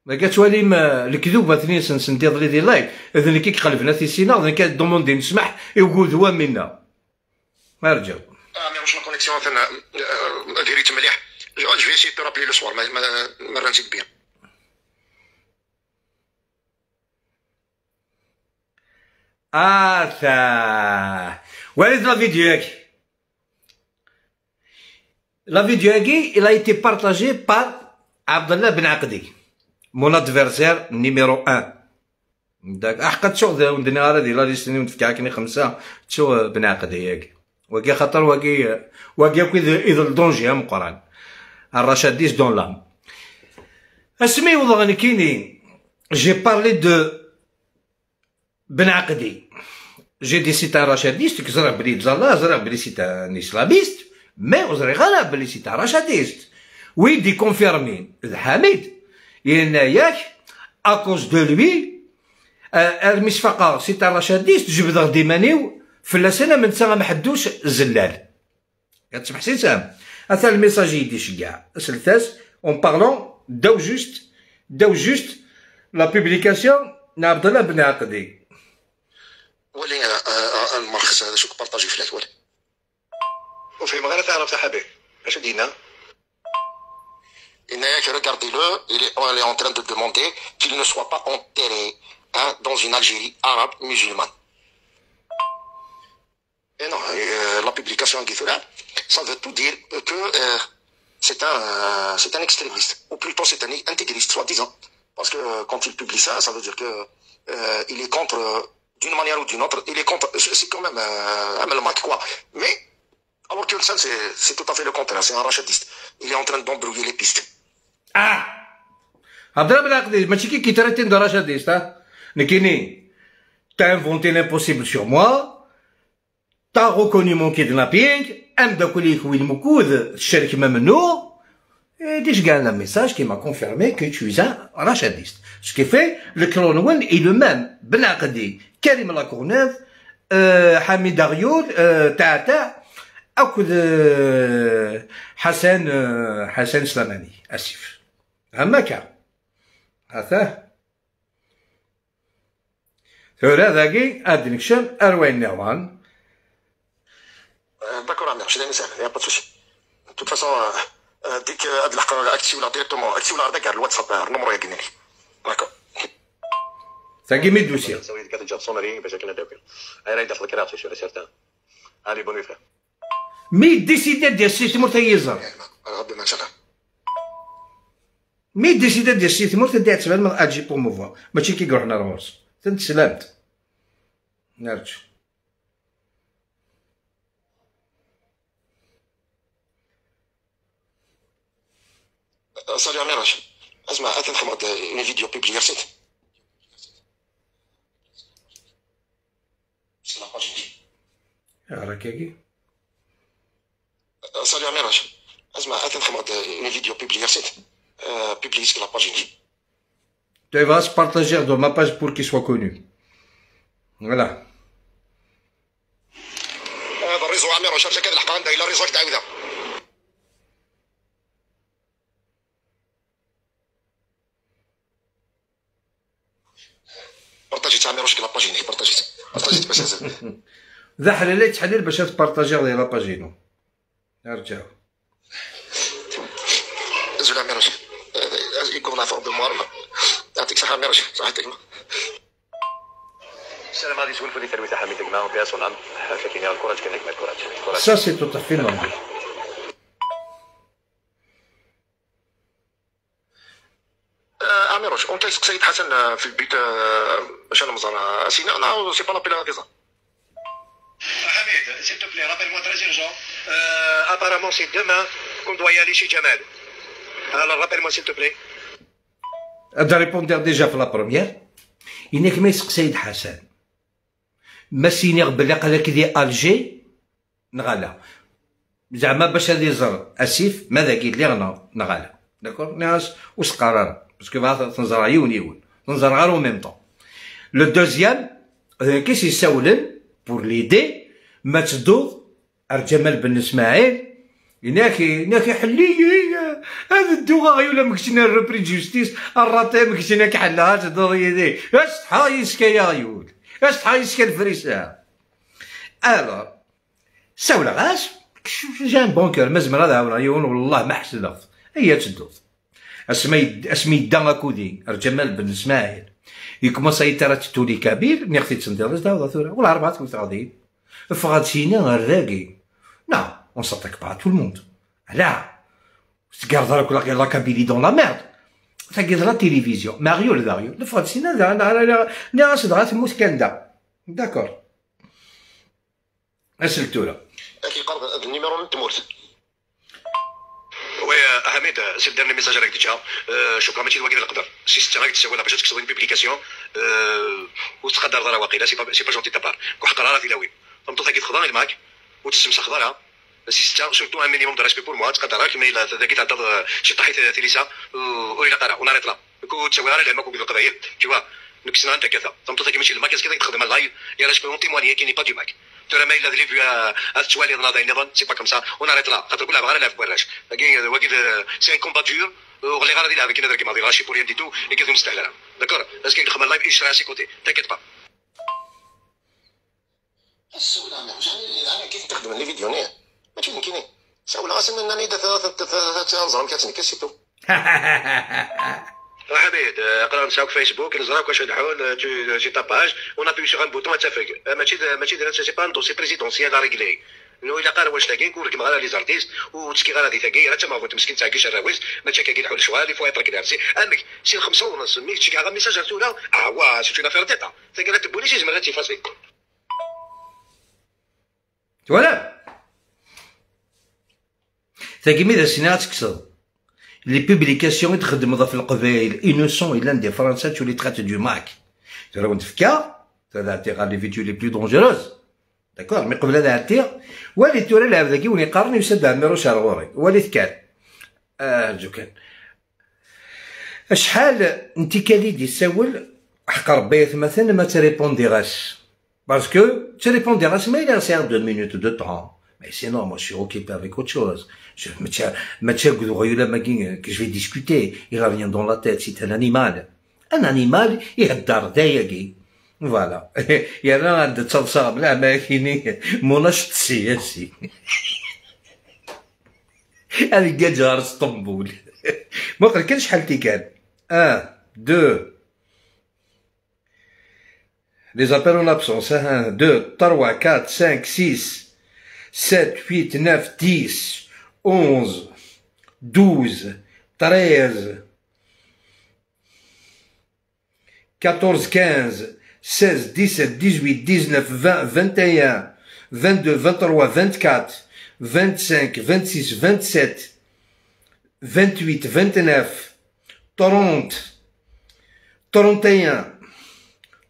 ما كتولي الكذوب مثلا سندير لي دي لايك اذن كي قلبنا في السينا اذن كدوموندي نسمح يقول هو منا ما رجع مي واش لا كونيكسيون ثنا ديريت مليح جو في سي تو رابلي لو سوار ما رانسيت بيان وين لا فيديو هاكي La vidéo elle a été partagée par Abdallah Ben Aqdi, mon adversaire numéro 1. داك حقا تشوف النهار هذه لا ليستني متفكعكني 5 تشوف بن عقدي ياك وكي خاطر وكي اذا الدونجي هم قران الرشاديس دون لام اسمي وضغني كيني جي بارلي دو بن عقدي جي دي سيت ان رشاديست كزرع بلي تزالا زرع بلي سيت ان اسلاميست مي وزري غالا بلي سيت ان رشاديست وي دي كونفيرمين حميد ياك اكوز دو لوي المصفقة سيت رشاديست جبد غدي مانيو فلاسنا من تسا ما حدوش الزلال كتسمح سي سام هذا الميساج يدي شكاع سلتاس اون بارلون داو جوست لا بوبليكاسيون نا عبد الله بن عقدي ولي المرخص هذا شوك بارطاجي فلاك ولي وفهم غير تعرف صاحبي اش دينا Il n'a que regardez-le, il est en train de demander qu'il ne soit pas enterré dans une Algérie arabe musulmane. Et non, la publication en Guithura, ça veut tout dire que c'est un extrémiste, ou plutôt c'est un intégriste, soi-disant. Parce que quand il publie ça, ça veut dire que il est contre, d'une manière ou d'une autre, il est contre, c'est quand même un melmac, quoi. Mais, alors que ça, c'est tout à fait le contraire, c'est un rachadiste. Il est en train d'embrouiller les pistes. عبد الله بن عقدي ماشي كي تريتين دو رشاديست نكيني t'as inventé l'impossible sur moi t'as reconnu mon kidnapping داكولي خويل مكود الشرك ما منو ديش قالنا ميساج qui m'a confirmé que tu es un rachadiste ce qui fait le clone one est le même بن عقدي كريم لاكورنيف حميد غيول تاع اكد حسن سليماني اسف هما كان هذا ثورة ذاكي ادي نكشم اروين نيران داكور عمي رشيد نسال يا با توشي توت فاسون ديك هاد الحلقه اكتي ولا ديريكتومون اكتي ولا كاع الواتساب النمر يا لي داكور ثاكي مي دوسير تسوي ديك تجاب صومري باش كنا داوكل اي رايد داخل كراف سي سيرتان علي بون فير مي ديسيدات ديال السي تيمور تيزر غدا ما شاء الله مي ديسيدات ديال السي تيمور تدي تبان من اجي بروموفوار ماشي كي يقولوا حنا روس تنتسلمت نرجع سالي عمي راشد اسمع اتنخم غدا اون فيديو بيبليير سيت راكاكي سالي عمي راشد اسمع اتنخم غدا اون فيديو بيبليير سيت بيبليي سك لا باجين Tu vas se partager dans ma page pour qu'il soit connu. Voilà. هذا الريزو عمي راه شارجه كذا الحلقه عندها الا الريزو تعاودها بارطاجيت عمي روش لا باجين بارطاجيت باش نزل ذا حلال تحلل باش تبارطاجيو ديال لاباجينو نرجعو زول عمي روش يكون عفوا بالمار يعطيك صحه عمي روش صحتك السلام غادي تقول فودي تروي تاع حميدك معاهم بياس ونعم فاكيني الكراج كانك ما الكراج Ça c'est tout à fait normal. عمي روش اون تيسك سيد حسن في البيت باش انا مزرعه سينا انا سي با لابيل لا فيزا حميد s'il te plaît rappelle-moi très urgent apparemment c'est demain qu'on doit y aller chez Jamal alors rappelle-moi s'il te plaît هذا ريبوندير ديجا في لا بروميير إنك ما يسق سيد حسن ما سيني بلي قال لك دي الجي نغالا زعما باش هادي زر اسيف ماذا قيل لي غنا نغالا داكور ناس واش قرار باسكو بغا تنزرع يون تنزرع غير او ميم طون لو دوزيام كيس يساولن بور ليدي ما تدوض جمال بن اسماعيل هناك حلي هذا الدوغا ولا مكشنا الربري جوستيس الراتي مكشنا كحلها تدور يدي اش تحايس يا غيول اش تحايس الفريسه الوغ ساولا غاس جان بونكر مزمر هذا عيون والله ما حسنت هي تدوض اسمي دا كودي جمال بن اسماعيل يكما سيطرة تولي كبير نيختي تسندرز داو ثورة ولا أربعة كنت غادي فغاد سينا الراقي نعم on s'attaque pas à tout le monde لا تقرض لك لا كابيلي دون لا ميرد تقرض لا تيليفزيون ماريو لداريو فغاد سينا نا صدغات تموت كان دا داكور اسلتولا كي قرب النيميرو تموت وي حميد سير دار لي ميساج راك ديتها شكرا ماشي الواقع نقدر سي ستة راك تسويها باش تكسب بيبليكاسيون وتقدر ضرا واقيلا سي با جونتي تبار وحق راه في لاوي فهمتو كي تخضر معاك وتسمسخ ضرا سي ستة سورتو ان مينيموم دو ريسبي بور موا تقدر راك مي ذاك تعطى شي طاحيت ثليسه ولا قرا وناريط لا كو تسويها على العلمك وكذا القضايا تشوف نكسنا انت كذا فهمتو كي ماشي الماك كذا تخدم اللايف يا راش بون تيموني كي ني با دو ماك ترى ما الا ذلي في التوالي ناضي نظن سي با كوم سا وناريط لا خاطر كلها بغا نلعب بوراش كاين واكيد سي ان كومبا دور وغلي غادي يلعب كي نهضر كيما غادي غاشي بور ريان دي تو اللي كيكون مستحيل داكور باسكو كاين خدمه اللايف ايش راه سي كوتي تاكيت با السؤال انا كيف تخدم لي فيديو نيه ماشي يمكن ساول غاسم انني نظام كاتني كاسيتو حميد قرا نساوك فيسبوك نزراوك واش نحول شي طاباج ونابيو سيغ ان بوطون تافق ماشي سي با ان دوسي بريزيدونسيال ريغلي انه الا قال واش تاكي نقول لك غير لي زارتيست وتسكي غير هذه تاكي راه تما فوت مسكين تاكي شراويس ما تاكي كي نحول شوال يفوا يطرك نفسي امك سي 5 ونص مي تشكي غير ميساج رسوله وا سي اون افير تيتا تاكي لا تبولي شي زمرات تيفاسي فوالا تاكي ميدا سينا تكسر لي بوبليكاسيون تخدم في القبائل انوسون الا ندير فرنسا تولي تخات دو ماك ترى وانت في كا هذا تيغا لي فيديو لي بلو دونجيروز داكور مي قبل هذا تيغ ولي توري لعب ذاكي وني قارني يسد عمرو شارغوري ولي تكال جو كان شحال انت كالي دي ساول حق ربي مثلا ما تريبوندي غاس Parce que tu répondras, mais il a certes 2 minutes de temps. Mais sinon, moi, je suis occupé avec autre chose. Que je vais discuter. Il va rien dans la tête. C'est un animal. Un animal, il a d'ardayagi. Voilà. Il y a là de تصاب لا ما كاينين مناشط سياسي. هذه كاع جار اسطنبول. ما قال شحال تيكال. 1 2 Les appels en absence, 1, 2, 3, 4, 5, 6, 7, 8, 9, 10, 11, 12, 13, 14, 15, 16, 17, 18, 19, 20, 21, 22, 23, 24, 25, 26, 27, 28, 29, 30, 31,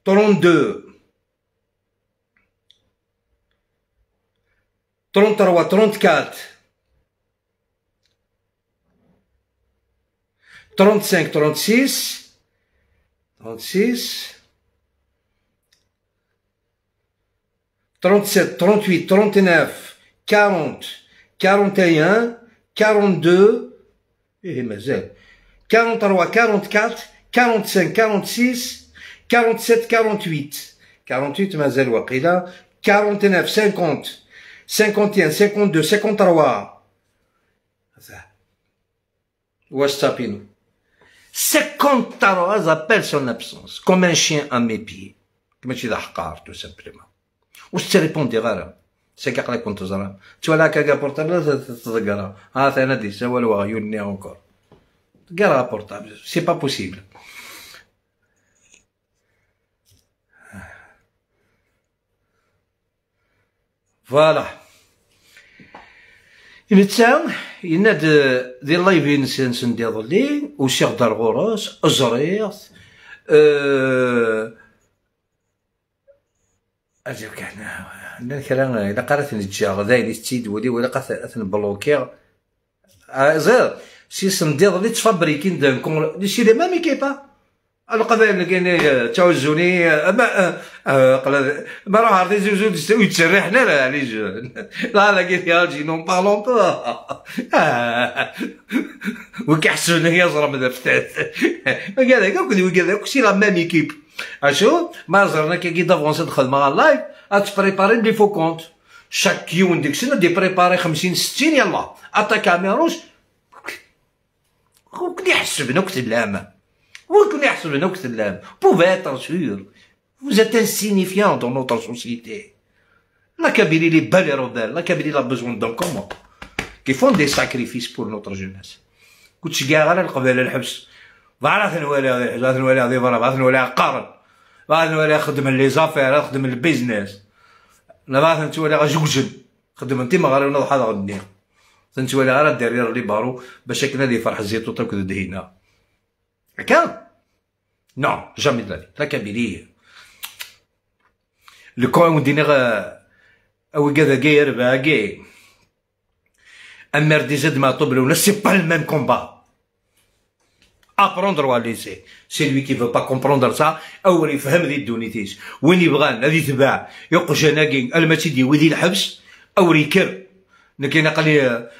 32, 33, 34, 35, 36, 36, 37, 38, 39, 40, 41, 42, et مازال 43, 44, 45, 46, 47, 48, 48 مازال واقيلا 49, 50, 51, 52, 53. Wesh tapino. 53 appels en absence, comme un chien à mes pieds. Comme tu l'as tout simplement. Ou tu répondis غير. C'est qu'à كنت زرا. Tu vois là كاكا portable تتقرا. ثاني دي سوا لو يوني encore. قرا portable, c'est pas possible. Voilà. نتساوم يناد دي اللايفين ندير لي وشيخ دار غوراس ازريط اجيب كحنا عندنا كلام الا قرات نتجا غدا اللي تيد ولي ولا قرات نبلوكي زير سي ندير لي تفابريكين دانكم لي سي لي ميم ايكيبا القضايا اللي كاين تعوزوني ما راه عرفتي زوج يتسرحنا لا عليش لا قلت يا جي نون بارلون با وكيحسون هي زرم ذا فتات قال هكا قال هكا كلشي لا ميم ايكيب اشوف ما زرنا كي دافونسي دخل مع اللايف اتبريباري لي فو كونت شاك يوم ديك السنه دي بريباري 50 60 يلا اتا كاميروش كنت يحسبنا كتب العام وكون يحسبنا كتب العام pouvez être sûr vous êtes insignifiant dans notre société. La Kabylie les belles rebelles, la Kabylie a besoin d'un commun qui font des sacrifices pour notre jeunesse. كنت كاع على القبائل الحبس بعرف نولي هذا نولي هذه برا بعرف نولي قارن بعرف نولي خدم لي زافير خدم البيزنس انا بعرف نولي غجوجن خدم انت ما غير نضحى غدني تنتولي غير الدرير لي بارو باش هكذا اللي فرح الزيتو تاكل الدهينه هكا نو جامي دلالي لا كابيليه لو كون وديني او كذا كاير باكي امر زاد ما طبلو سي با الميم كومبا apprendre ou à laisser. C'est lui qui veut pas comprendre ça او يفهم ذي الدونيتيش وين يبغى هذه تباع يوقف جناكي الماتي دي وذي الحبس او ريكر لكن قال لي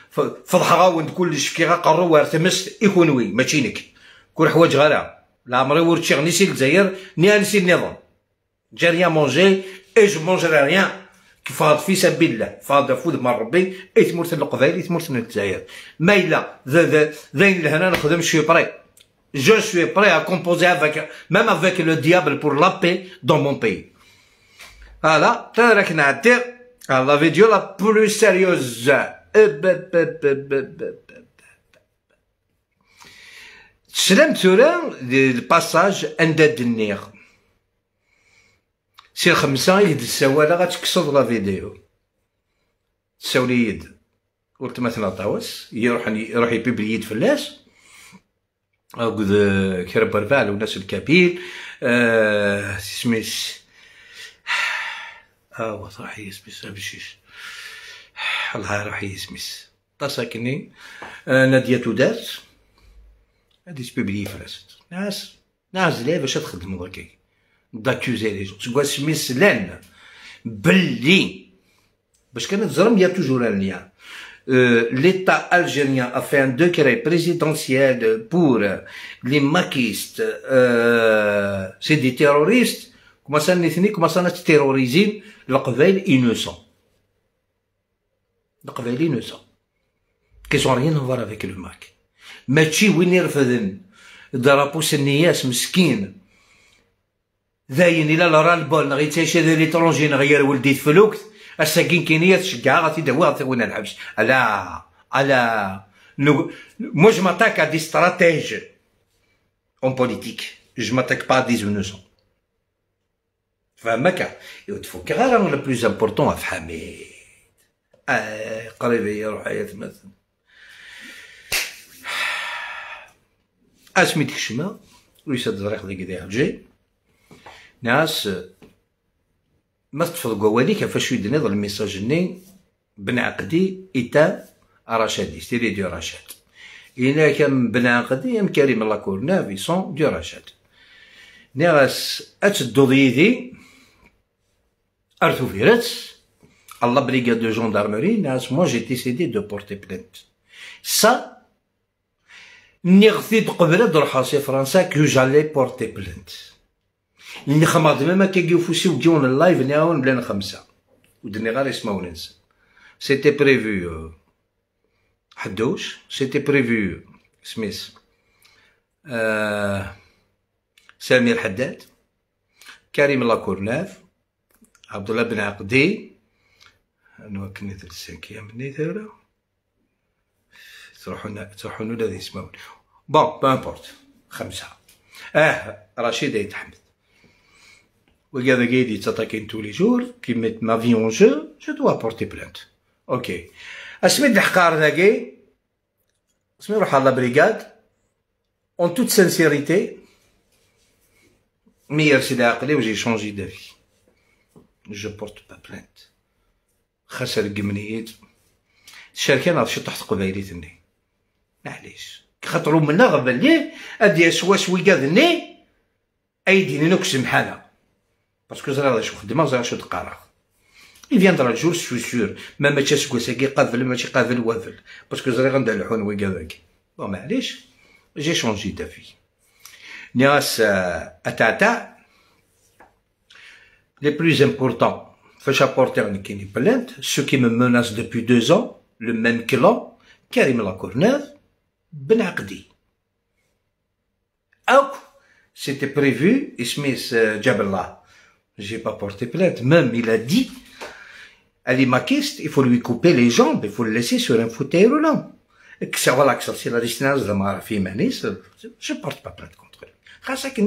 فضحها وند كلش كي غقرو وارتمس يكونوي ماشي نك كل حوايج غير لا عمري ورتشي نسي الجزائر ني نسي النظام جا ريان مونجي اي جو مونجري ريان فاض في سبيل الله فاض فود مع ربي اي تمرت القبائل اي تمرت الجزائر ما الا ذين لهنا نخدم شوي بري je suis prêt à composer avec même avec le diable pour la paix dans mon pays. Voilà, راك نعدي la vidéo la plus sérieuse. تسلم تورا الباساج عند الدنيا سي 5 يد السواله غتكسض لا فيديو تساولي يد قلت مثلا طاوس يروح يبيبليد فلاس أقول كرب رفال وناس الكبير سميس راح يسميس بشيش الله راح يسميس تساكني نادية تودات هادي تبيبلي فلاس ناس لا باش تخدم ضكي داكوزي لي جو تقول سميس لان باللي باش كان تزرم يا توجور ان ليان. L'État algérien a fait un décret présidentiel pour les maquistes, c'est des terroristes. Comment ça terroriser le قبائل innocent. Le قبائل innocent. Qui sont rien à voir avec le MAC. ماشي وين يرفضن ضربوا الناس مسكين. ذاين إلا راه البال غيتعيش هذا ليترونجي غير ولدي فلوكت. الساكين كينية تشجع غادي دوا غادي الحبس. على moi je m'attaque à des stratèges en politique. Je m'attaque pas à des innocents. فهمك؟ يتفك غير le plus important في حميد. قريب هي روحية مثلا. اسميتك شما ويسد زريق ذيك دي الجي ناس ما تفضقوا والي كيفاش يدنيض الميساج ني بن عقدي إتا رشادي ستيري ديو رشاد إلا كان بن عقدي ام كريم الله كورنا في سون ديو رشاد ناس أتدو ضيدي أرثو فيرات الله بريغاد دو جوندارمري ناس موا جي ديسيدي دو بورتي بلانت سا نغثيت قبل نروح سي فرنسا كو جالي بورتي بلانت اللي خماض ما كيجيو فوسي وجيون اللايف نياون بلان 5 ودني غير يسمعو ننسى سيتي بريفو حدوش سيتي بريفو سميث سمير حداد كريم لاكورناف عبد الله بن عقدي انا كنيت الساكيه مني ثورة تروحون ولا يسمعون بون بامبورت 5 رشيد يتحمد وكذا قايد يتطاكين tous les jours qui mettent ma vie en jeu je dois porter plainte اوكي اسمي الحقار ذاكي اسمي روح على بريغاد en toute sincérité مي يرسل عقلي وجي شونجي دافي je porte pas plainte خسر قمنيت الشركه ناض شطحت قبايليتني معليش خاطرو منا غبا ليه ادي شوي قادني ايديني نكسم حاله باسكو زرا شو خدمه زرا شو تقرا il viendra le jour je suis sûr ما تشاش كوساكي قافل ماشي قافل وافل باسكو زرا غندلحون ويكاك بون معليش جي شونجي دافي ناس اتاتا les plus importants فاش apporter كايني بلانت ceux qui me menacent depuis 2 ans le même clan كريم لاكورناف بن عقدي او c'était prévu اسميس جاب الله j'ai pas porté plainte même il a dit à l'immaquiste il faut lui couper les jambes il faut le laisser sur un fauteuil roulant que ça voilà que ça c'est la distance de ma fille manis je porte pas plainte contre lui خاصك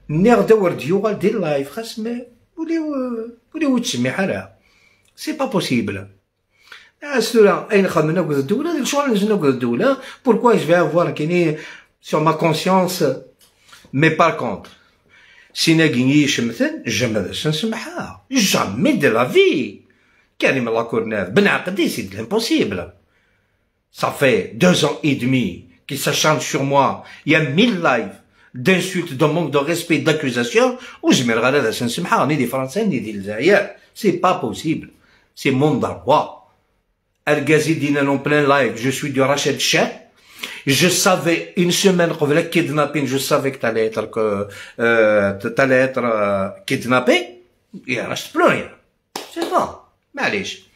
نير دور ديوغال دير لايف خاص ما وليو تسمي حالها سي با بوسيبل السورة أين خدمنا نقود الدولة شغل نجي نقود الدولة pourquoi je vais avoir كاينين sur ma conscience mais par contre si ناقيني يشمثن جمد نسمحها jamais de la vie كريم لاكورناف بن عقدي سي de l'impossible ça fait 2 ans et demi qu'il s'acharne sur moi il y a 1000 lives d'insultes de manque de respect d'accusation وجميل غير هذا سنسمحها ني دي فرنسا ني دي الجزائر سي با بوسيبل سي مون دروا Al-Ghazi Dinan en plein live, je suis du Rachid Shah. Je savais une semaine avant le kidnapping, je savais que t'allais être kidnappé. Il ne reste plus rien. C'est bon. معليش.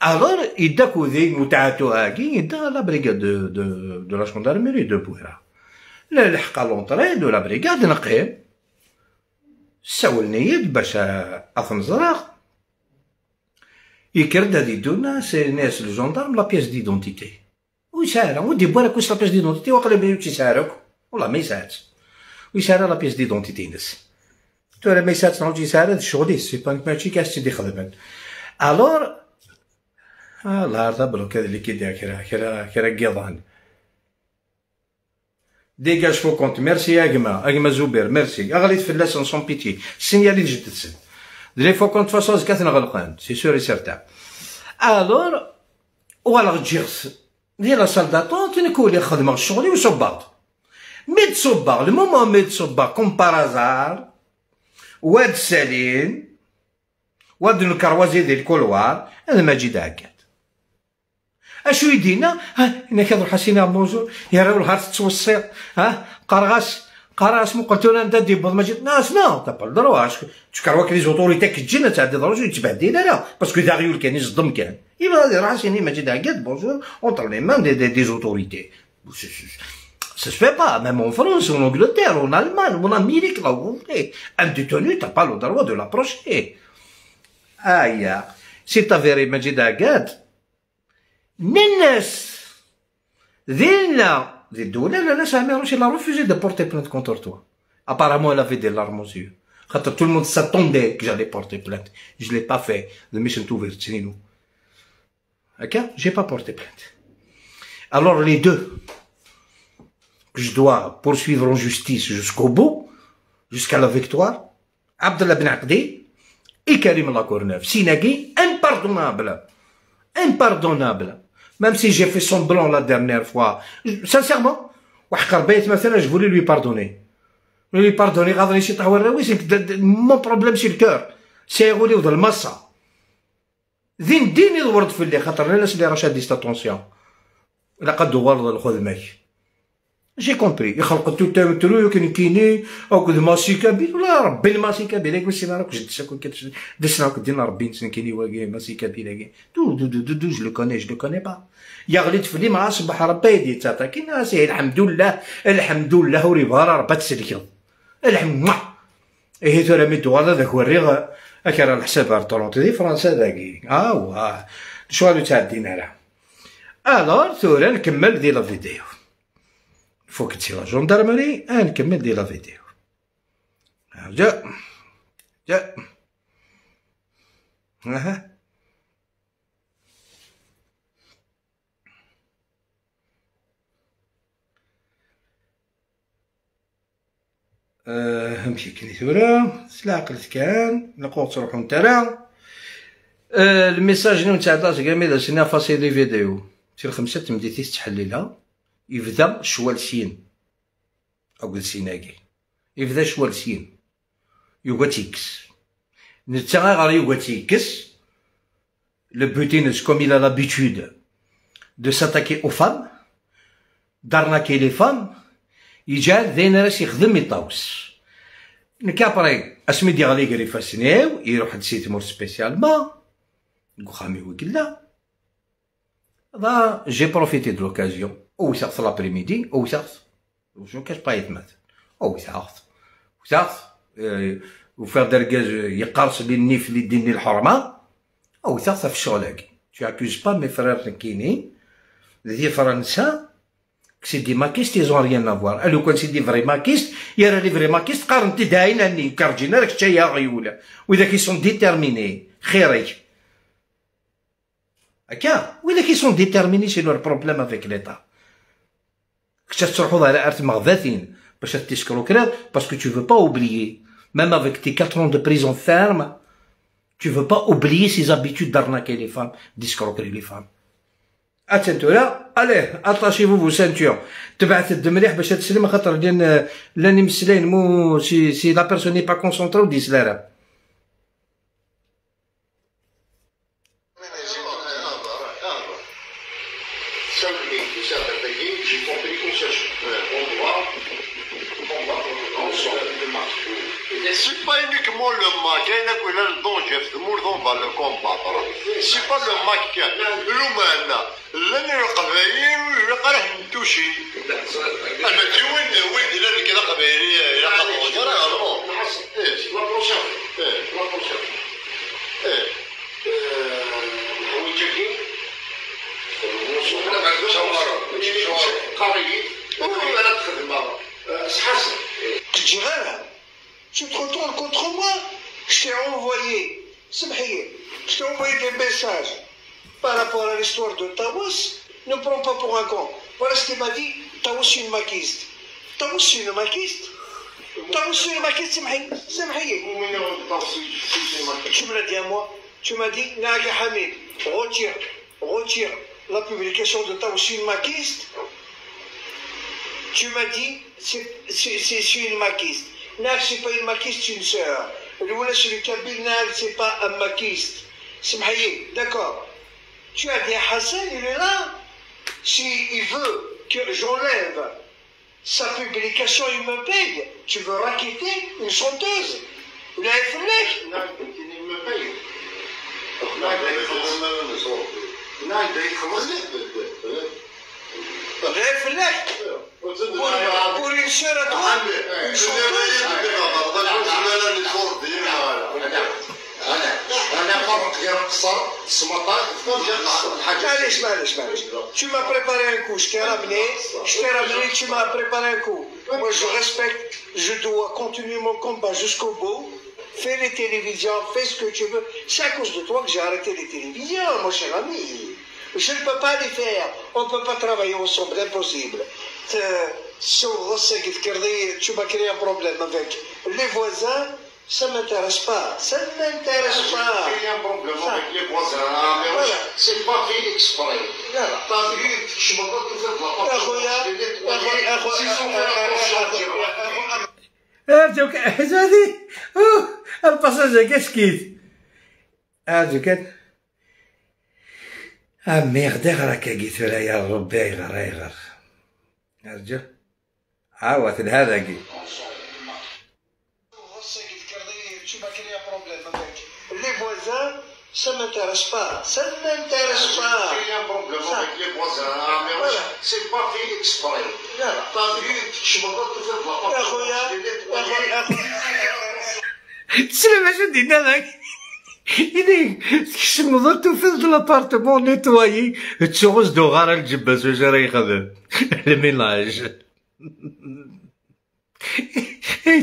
Alors, il a coudé متعته هاكي يدا la brigade de la gendarmerie de Bouira. لا لحق l'entrée de la brigade نقي. سولني باش أثنزرق. يكرد هادي دونا سي ناس الجندارم لا بياس ديدونتيتي ويسارا ودي بالك واش لا بياس ديدونتيتي واقيلا بيوتي يسارك والله ما يساعدش ويسارا لا بياس ديدونتيتي ناس تو راه ما يساعدش نعاود يسارا شغلي سي بانك ماشي كاش تدي خدمت الور الله يرضى بروك هذا اللي كيدير كرا قيضان ديجاج فو كونت ميرسي يا اجما زبير ميرسي اغليت فلاس سون بيتي سينيالي جدت سن Les fois quand tu fais ça, c'est sûr et certain. Alors, ou alors dire, dire la salle d'attente, tu n'es qu'au lieu de marcher, ou sobar. Mais sobar, le moment où sobar, comme par hasard, ou Saline, وهاد الكروازي ديال الكولوار هذا مجيد عكاد. اشو يدينا؟ هنا كنروح حسينا بونجور يا راهو الهار تتوصل قرغاس مو قلت له انت دي بوض ماجي ناس نو طابا الدرواش تكروا لي زوتوريتي كتجينا تعدي دروج يتبع دينا لا باسكو داغيول كان يصدم كان يبغى راسي ماجي عكاد بونجور اونتر لي مان دي زوتوريتي ça se fait pas, même en France, en Angleterre, en Allemagne, en Amérique, là où vous voulez. Un détenu, t'as pas le droit de l'approcher. Aïe, c'est avéré, Majid Agad. Nennes, Zilna, Zidoula, la nation américaine, elle a refusé de porter plainte contre toi. Apparemment, elle avait des larmes aux yeux. Tout le monde s'attendait que j'allais porter plainte. Je l'ai pas fait. Le mission ouvert, c'est nous. Ok? J'ai pas porté plainte. Alors, les deux, que je dois poursuivre en justice jusqu'au bout, jusqu'à la victoire, Abdallah Ben Aqdi et Karim Lacourneuve. Sinagui, impardonnable. Impardonnable. Même si j'ai fait semblant la dernière fois. Sincèrement, je voulais lui pardonner. Lui pardonner, mon problème c'est le cœur. C'est roulé dans le massa. Dini دورت في اللي خاطر الناس اللي راش ديست اتونسيون. إلا قد ورد الخدمة. J'ai compris. يخلق توتا ترو كاينين او كد ماسي كبير ولا ربي الماسي كبير يقول سي راك جد ساكن دسنا كدينا ربي نسنكيني واقي ماسي كبير دو جو لو كوني با يا غليت في لي مع صباح ربي يدي تاتا كاين سي الحمد لله وريبارا ربات تسلكيض الحمد ايه ترى ميدو هذا ذاك وريغ اكرا الحساب ارطونط دي فرنسا ذاكي واه شو غادي تعدينا لها الوغ ثورا نكمل دي لا فيديو faut que tu la gendarmerie نكمل دي لا فيديو جا اها نمشي كني ثورا سلا عقلت كان نقول تروحو نتانا الميساج نتاع داش كامل سنا فاصيل لي فيديو سير 5 تمديتي تحللها يبدا شوالسين او سيناكي يبدا شوالسين يوغاتيكس نتا غير يوغاتيكس le butinage comme il a l'habitude de s'attaquer aux femmes d'arnaquer les femmes يجعل ذين راس يخدم يطاوس نكابري اسمي دي غالي قري فاسنيو يروح لسيت مور سبيسيالمون خامي وكلا هذا جي بروفيتي دو لوكازيون او ساعه لابريميدي او ساعه جو كاش با يتمثل او ساعه وفير دركاز يقرص لي النيف اللي ديني الحرمه او ساعه في الشغل هاكي tu accuses pas mes frères كاينين دي فرنسا سي دي ماكيست ils ont rien à voir لو كان سي دي فري ماكيست يا راه لي فري ماكيست قارن تداين اني كارجينا راك حتى يا غيوله واذا كي سون ديتيرميني خيري هكا واذا كي سون ديتيرميني سي لور بروبليم افيك ليتا كنت تروحوا على ارث مغذاثين باش تسكرو كرا باسكو tu veux pas oublier même avec tes 4 ans de prison ferme tu veux pas oublier ces habitudes d'arnaquer les femmes d'escroquer les femmes اتنتولا اليه اتاشيفو فو سانتور تبعت الدمليح باش تسلم خاطر لاني مسلين مو سي لا بيرسون ني با كونسونطري ودي سلارا C'est pas uniquement le MAC, il y a que le danger, le va le combattre. C'est pas le MAC qui a l'humain. لأن القبائل يقرح نتوشي أما تيوين وين لأن كذا قبائلي يلقى وجرى Tu te retournes contre moi? Je t'ai envoyé, je t'ai envoyé des messages par rapport à l'histoire de Taous. Ne prends pas pour un con. Voilà ce qu'il m'a dit. Taous une maquiste. Taous une maquiste. Taous une maquiste, c'est Mahé. Tu me l'as dit à moi. Tu m'as dit, Nagui Hamid, retire la publication de Taous une maquiste. Tu m'as dit, c'est une maquiste. Non, c'est pas une maquiste, c'est une sœur. Le Kabyle, c'est pas un maquiste. C'est Maïe, d'accord. Tu as dit Hassan, il est là. S'il veut que j'enlève sa publication, il me paye. Tu veux raqueter une chanteuse? Il a fait il me paye. Pour une sœur à toi, une chanteuse. Tu m'as préparé un coup, je t'ai ramené, tu m'as préparé un coup. Moi je respecte, je dois continuer mon combat jusqu'au bout. Fais les télévisions, fais ce que tu veux. C'est à cause de toi que j'ai arrêté les télévisions, mon cher ami. Je ne peux pas les faire. On ne peut pas travailler ensemble, impossible. Tu m'as créé un problème avec les voisins. Ça ne m'intéresse pas. Ça ne m'intéresse pas. Il y a un problème avec les voisins. Mais c'est pas fait exprès. T'as vu, je me retrouve هذه الباساج كاسكيت هذا كان ميغدي راك قيت ولا يا ربي غير ارجع عاوت هذا كي les voisins, ça ne m'intéresse pas. Ça ne m'intéresse pas. Il y a un problème avec les voisins. Mais c'est pas fait exprès. T'as vu, je me retrouve تسلم اش دينا لك نضلتو في الابارتمون نيتوايي تشوز دوغار الجباس واش راه يخدم الميناج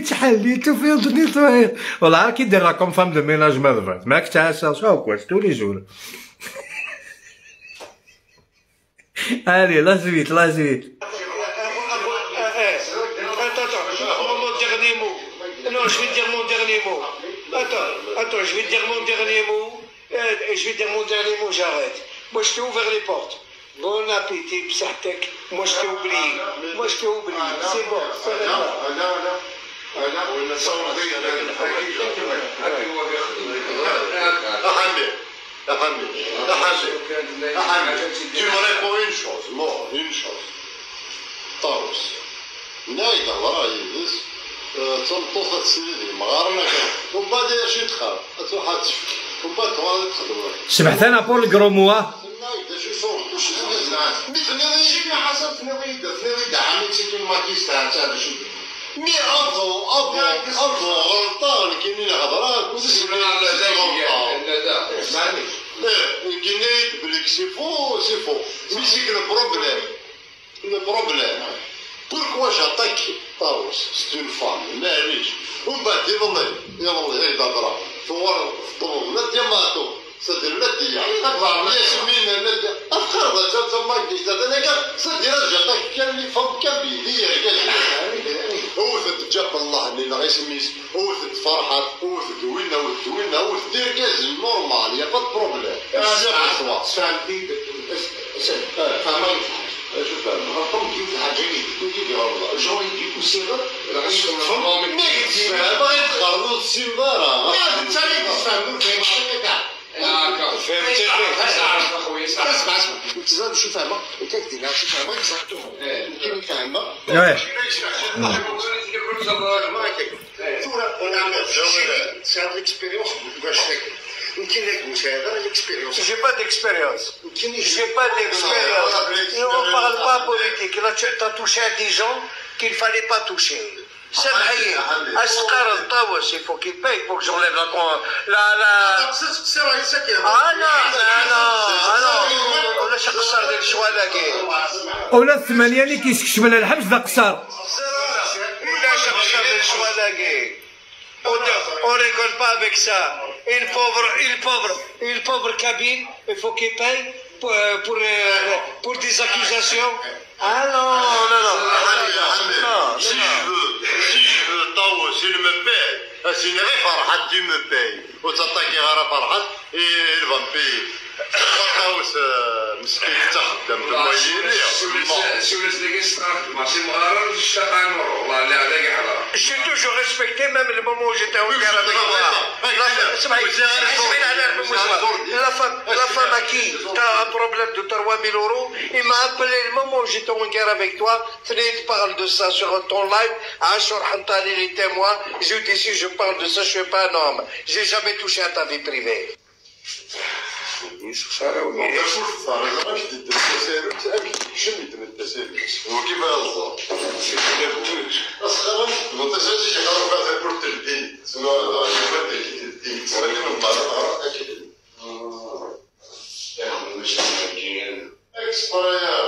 تحليتو في نيتوايي والله كي دير راكم فام دو ميناج ماذا ماك تعسى شاو كواش تولي جور allez la suite Non, je vais dire mon dernier mot. Attends, je vais dire mon dernier mot. J'arrête. Moi, je t'ai ouvert les portes. Bon appétit, psatek. Moi, je t'ai oublié. C'est bon, ça va pas. Tu me réponds une chose. طاوس نايد الله يدس تنطفت سيدي مغارنا ومن بعد شي تخاف تحاتف ومن بعد تخدم سمعت انا بول كروموا نايد شي صوت شي مثلا شي حسب تنويد عملتي كيما كيستاهل هذا شي مي افو غلطان كاينين هضرات كاينين بليك سي فو مي سي le problème. Pourquoi j'attaque Taos? C'est une femme, معليش. ومن بعد يلا هي ضربة. ثوار لا ديماتو. صدر لا ديا. طبعا ياسمين لا ديا. أفكار ذا تما كيس أنا كان صدر جاتك كان لي فم كان بيدي كان. وثت جاب الله اللي لا يسميس. وثت فرحات. وثت وينا دير كاز نورمال يا با بروبليم. فهمتي؟ فهمت. شوف غلطهم كيف عجيني كيف والله جوني كيف مسيرة ما يتفهم ما يتخرجوا السيمبارة ما تسالي تفهموا كيف كاع فهمتي اسمع انت زاد شو فاهمة انت كدير شو فاهمة كيف فاهمة c'est une expérience باش فاكر يمكن لك مشاهدة l'expérience. J'ai pas d'expérience. On parle pas politique. Là, tu as touché à des gens qu'il fallait pas toucher. C'est vrai. Asqar al-Tawas, il faut qu'il paye pour que j'enlève la. ولا شي قصر ديال الشوالاكي. ولا الثمانية اللي كيسكشف من الحبس ذا قصر. ولا شي قصر ديال الشوالاكي. On rigole pas avec ça. Une pauvre cabine, il faut qu'il paye pour des accusations. Ah non. Si je veux, Tawas, il me paye. C'est une vraie farhat, tu me payes. Ou t'attaques Farhat. il va me payer. House مسكين تخدم بالمويلين J'ai toujours respecté même le moment où j'étais en guerre avec toi. La femme à qui tu as un problème de 3000 €, il m'a appelé le moment où j'étais en guerre avec toi. Tu parles de ça sur ton live. Ashur Hantani, les témoins. Je dis si je parle de ça, je ne suis pas un homme. J'ai jamais touché à ta vie privée. وكيف يرضى؟ أصغر متزوج يعرف هذا كرة الدين سواء الدين ولكن المرأة أكيد. مش ممكن. إكسبريا.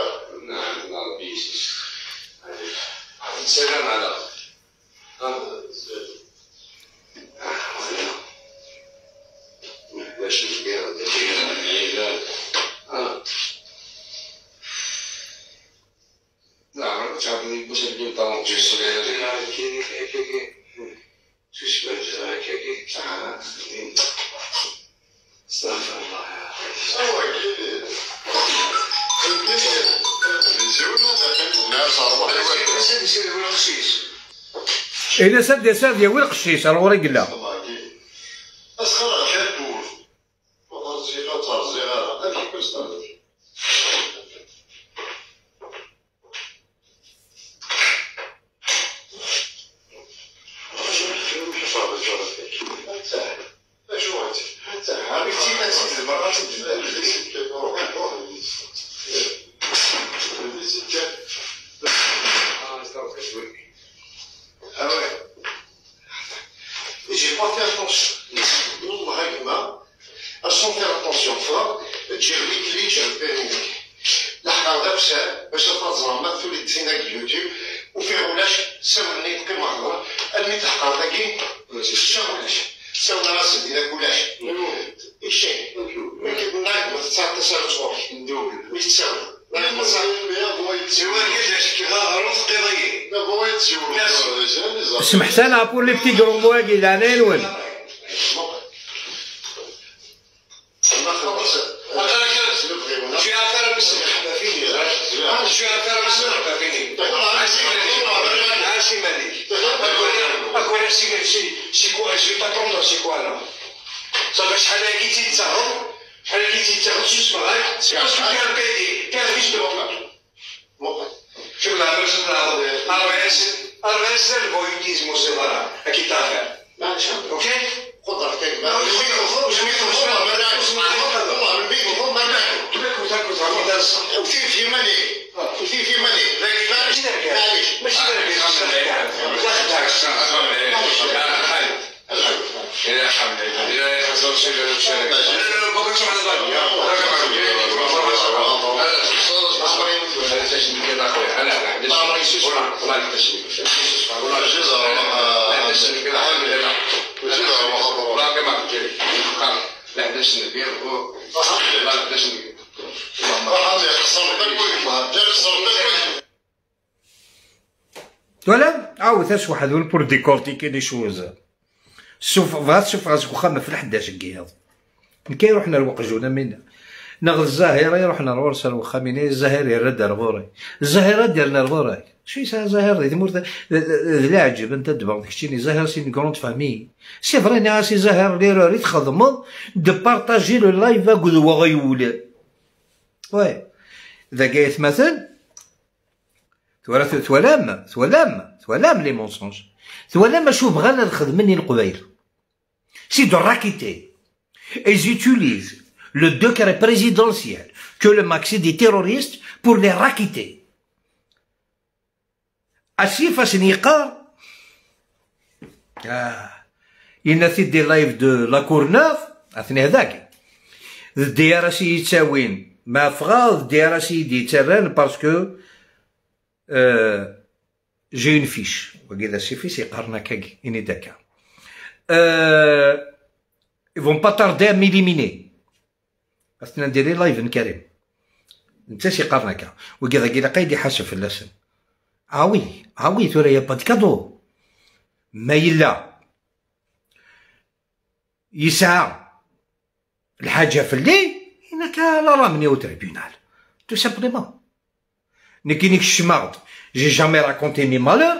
نعم نعم بيسس. سلام على. باش نلقاو نعم تعرفني باش نلقاو طون جوج كي شوش بنجا كي استغفر الله يا هو اكيد إلا سد يا ساد يا ويل قشيش راه ورا قلا أصغر خاتور وترزيقة ترزيقة هذه كل سنة J'ai pas fait attention. Sans faire attention fort, j'ai réglé, j'ai repéré. لحظة غابسة باش تنظم في التسينات اليوتيوب وفي علاش سولني كل مرة الميت لحظة ذاكي شغلاش سولنا راس ديالك ولاش إيشي من كنا نتصل تصور ندوب ويتساوي سمحت انا بور لي بتي كرومواكي لعنين وين Je vais pas prendre c'est quoi là? Ça va شحال هكي تيتسهر شحال هكي تيتاخد شي صباغ سي باسكو كان كايدي كان فيش دو شوف لا باش نعرف الرئيس البوليتيزم والصغار اكيد تعرف اوكي قدرتك في مالي في مالي ماشي يا حمد يا حسن شيء شيء بكره شو هذا ولا عاود اش واحد بور ديكورتيكي دي شوز شوف غاسك واخا ما في 11 كياض كي روحنا الوقجونا منا ناخذ الزاهره يروحنا الورصه واخا من الزاهر يرد غوري الزاهره ديالنا غوري شي زاهر دي لا عجب انت دابا داكشي زاهر سي كروند فامي سي فري سي زاهر لي راه تخدم دو بارطاجي لو لايف غدوه غيولي وي اذا جايت مثلا توالام لي مونسونج توالام شو بغانا نخدمني القبايل سي دو راكيتي ils utilisent le décret présidentiel que le maxi des terroristes pour les raqueter assis face niqar il a fait des lives de la Courneuve اثني هذاك الديار سي يتساوين ما فغاض الديار سيدي تران باسكو j'ai une fiche وكذا سي فيش يقارنا كاكي اني داكا ils vont pas tarder à m'éliminer اثنا ندير لايف كريم انت سي قارناكا وكذا كذا قايد يحاسب في اللسن عاوي تورا يا با كادو ما يلا يسعى الحاجه في الليل انك لا رامني او تريبيونال تو سامبليمون. نكينيك الشماغد جي جامي راكونتي مي مالور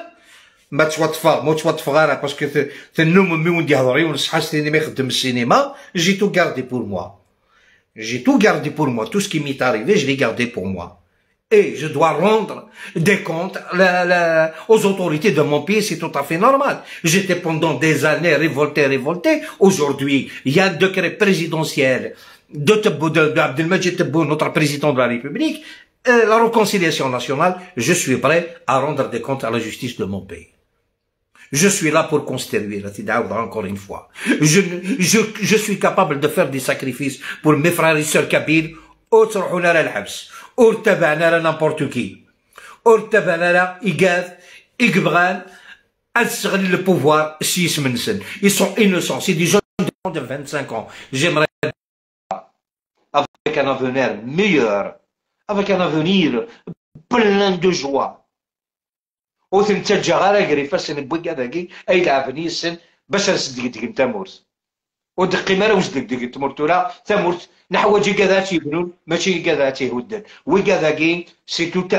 ما تفغارا باسكو تنوم مي وندي هضري ونصحى سيني ما يخدم السينما. جي تو غاردي بور موا، j'ai tout gardé pour moi, tout ce qui m'est arrivé, je l'ai gardé pour moi. Et je dois rendre des comptes aux autorités de mon pays, c'est tout à fait normal. J'étais pendant des années révolté. Aujourd'hui, il y a un décret présidentiel d'Abdelmajid Tebboune, notre président de la République, la réconciliation nationale. Je suis prêt à rendre des comptes à la justice de mon pays. Je suis là pour construire, encore une fois. Je suis capable de faire des sacrifices pour mes frères et sœurs kabyles. وتروحونا للحبس وارتبعنا لا نابورت كي وارتبعنا لا إيقاف إقبغان تستغل le pouvoir سيس منسن. Ils sont innocents, c'est des jeunes de 25 ans. J'aimerais avec un avenir meilleur, avec un avenir plein de joie. وتنتجا غير قريفه سن بوكا ذاكي اي لعبني السن باش نسدك تامورت ودقي مالا واش دك تمرت ولا تامورت نحواجي كذا تيبنون ماشي كذا تيهدن وكذاكي سي توت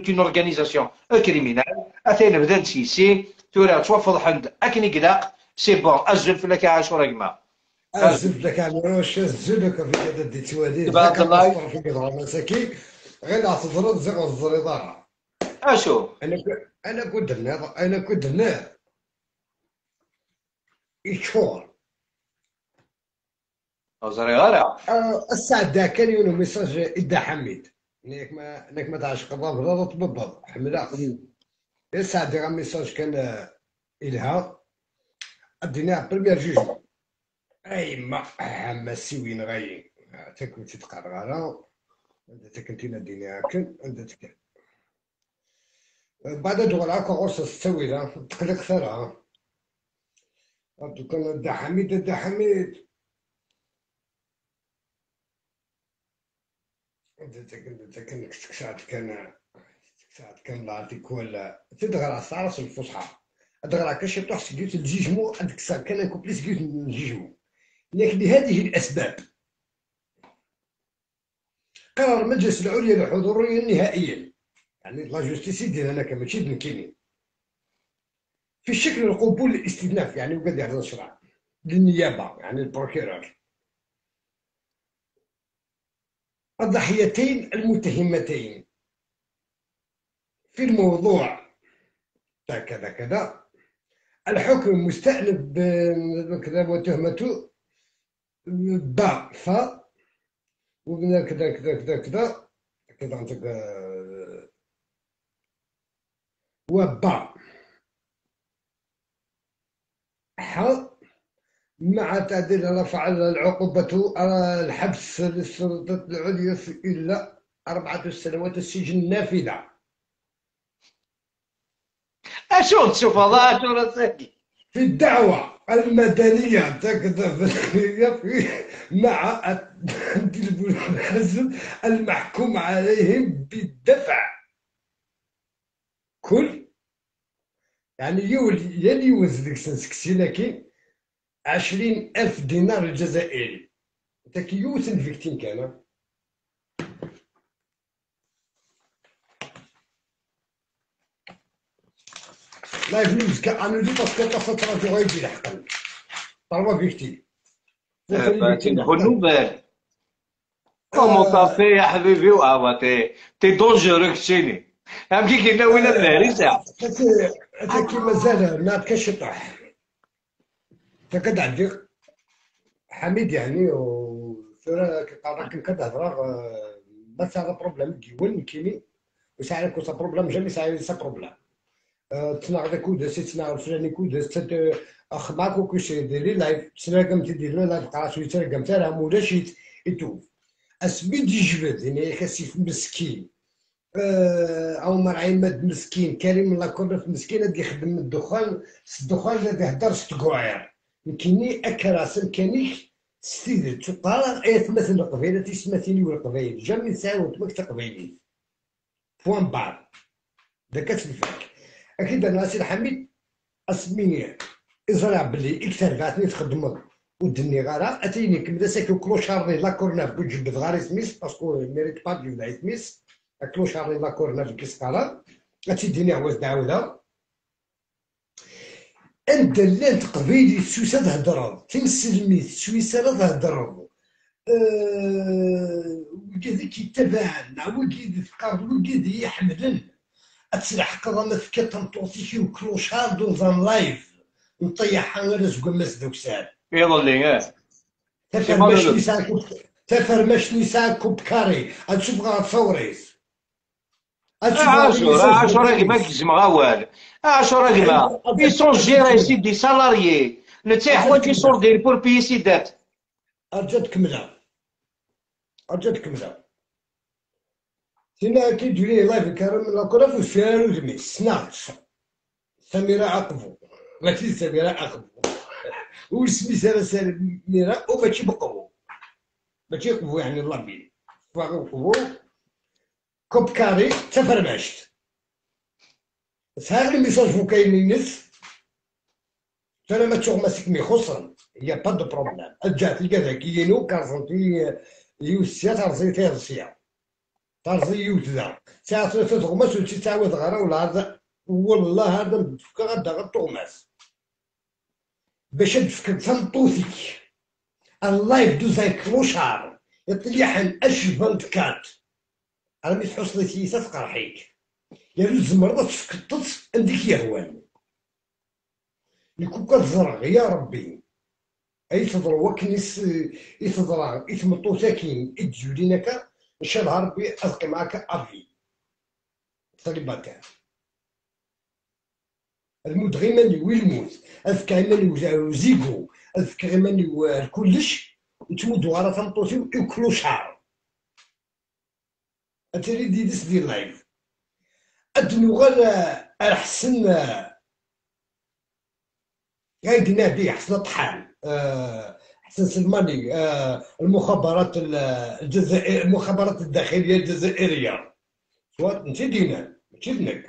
اون اورغانيزاسيون كريمينال اثين بدا نسيسي تورا توفض حند اكني قلاق سي بون ازل فلك عاشور كما ازل لك عمروش ازلك في هذا الديتوالي تبارك الله في قدر مساكين غير اعتذرت زغ الزريضه. اشو انا كنت هنا يشور زري غير الساعه كان يونو ميساج ادا حميد انك ما تعرفش قضاء بلا تبض حمله الساعه غا ميساج كان الها ادينا بريمير جوج اي ما سوين غاي تكون تتقرر انت كنتينا دينا كن انت تكن بعد دغل هاكا غرصة تستوي لا تقلق ثرى كان دا حميد انت كان ساعات كان لعطيك ولا تدغل على الصعرس الفصحى ادغل على كاش يطيح سكيوت الجيجمو عندك ساعة كان كوبلي سكيوت الجيجمو لكن لهذه الاسباب قرر المجلس العليا الحضورية نهائيا يعني لا جوستيس يدير انا كماشي نكيني في الشكل القبول الاستئناف يعني وقد يحضر الشرع للنيابه يعني البروكيرور الضحيتين المتهمتين في الموضوع كذا الحكم مستأنف كذا وتهمته با فا وقلنا كذا عندك وبا مع تعديل رفع العقوبة الحبس للسلطة العليا إلا 4 سنوات السجن النافذة. أشو تشوف هذا أشو راسك في الدعوة المدنية مع الحزب المحكوم عليهم بالدفع كل يعني يلي وزدك سنسكسي لكن 20,000 دينار الجزائري انت كي يوثن فيكتين كان لايف نيوز كانو دي باسكو تصرف في غايتي الحقل طلبه فيكتين نوبل كومون صافي يا حبيبي تي دونجورو كتشيني هم كي كنا وين الهريسه انت كي مازال ما كاش يطيح فكد عندك حميد يعني وثورة كي كتهضر بس هذا بروبليم ديول كيني وساعات كو سا بروبليم جامي ساعات سا بروبليم تناغ كود تناغ الفلاني كود اخ ماكو كوشي ديري لايف تناغم تدير له لايف قراش ويترقم تاعها مولاشيت ايتو اسبيد يجبد يعني كاسيف مسكين او مرعي مد مسكين كريم الله كله مسكين اللي يخدم الدخان اللي يهدر ستكواير كيني اكراسن كانيك ستيدت تقال ايت مثل القبيله تسمثيني والقبائل جامي ساوت مكت قبيلي بوان بار داك الفك اكيد انا سي حميد اسميني ازرع بلي اكثر فاتني تخدم ودني غالا اتيني كمدا ساكو كلوشاردي لا كورناف بوجبد غاري سميس باسكو ميريت با بيبدا سميس كلوشاردي لا كورناف كيسكالا اتيديني عواز دعوده انت لانت قبيلي سويسا تهضر تنسلمي سويسا لا تهضر وكذا كيتبعنا وكذا فقار وكذا يحملن اتسلح قضا فكا تنطوطيكي وكلوشارد ونظام لايف نطيحها غير زكو ماس دوك ساعات يضلي تفرمش نساء كوب كاري غتشوف غتصوريس عاشورا كيما كيزمغ اوال عاشورا كيما يسون جيري سيدي سالاريي نتا يحواج يصور دير بور بيي سيدات ارجعت كمله سينا كي تجيني لايف كرم لا كره في الشارع ودمي سنات سميرة عقبو ماشي سميرة عقبو واسمي سميرة وماشي بقبو ماشي قبو يعني الله بيني قبو كوب كاري تفرمشت بس هذا الميساج فو كاين الناس انا ما تشوف ماسك مي خسرا هي با دو بروبليم رجعت لقى ذاكيينو كارزنتي يوسيا ترزي تيرسيا ترزي يوتدا ساعة ثلاثة غماس وتشي تعاود غارة ولا هذا والله هذا متفكر غدا غطوماس باش تفكر تنطوثيك اللايف دوزاي كلوشار يطيحن اشبنت كات انا مش حصلي سياسة تقرحيك يا رز مرضى تفكر عندك يهوان نكون كتزرع يا ربي اي تضرب وكنس يتضرع يتمطو ساكين يتجولينك ان شاء الله ربي ازقي معاك افي صليباتير الموت غير ماني ويلموت اذكر ماني وزيكو اذكر ماني كلش نتمودو على تمطوسي وياكلو شعر اتري ديس ديال لايف ادنو غير احسن قايدنا بيه حسن طحان حسن سلماني المخابرات الجزائر المخابرات الداخليه الجزائريه سواء انت دينا ماشي دنك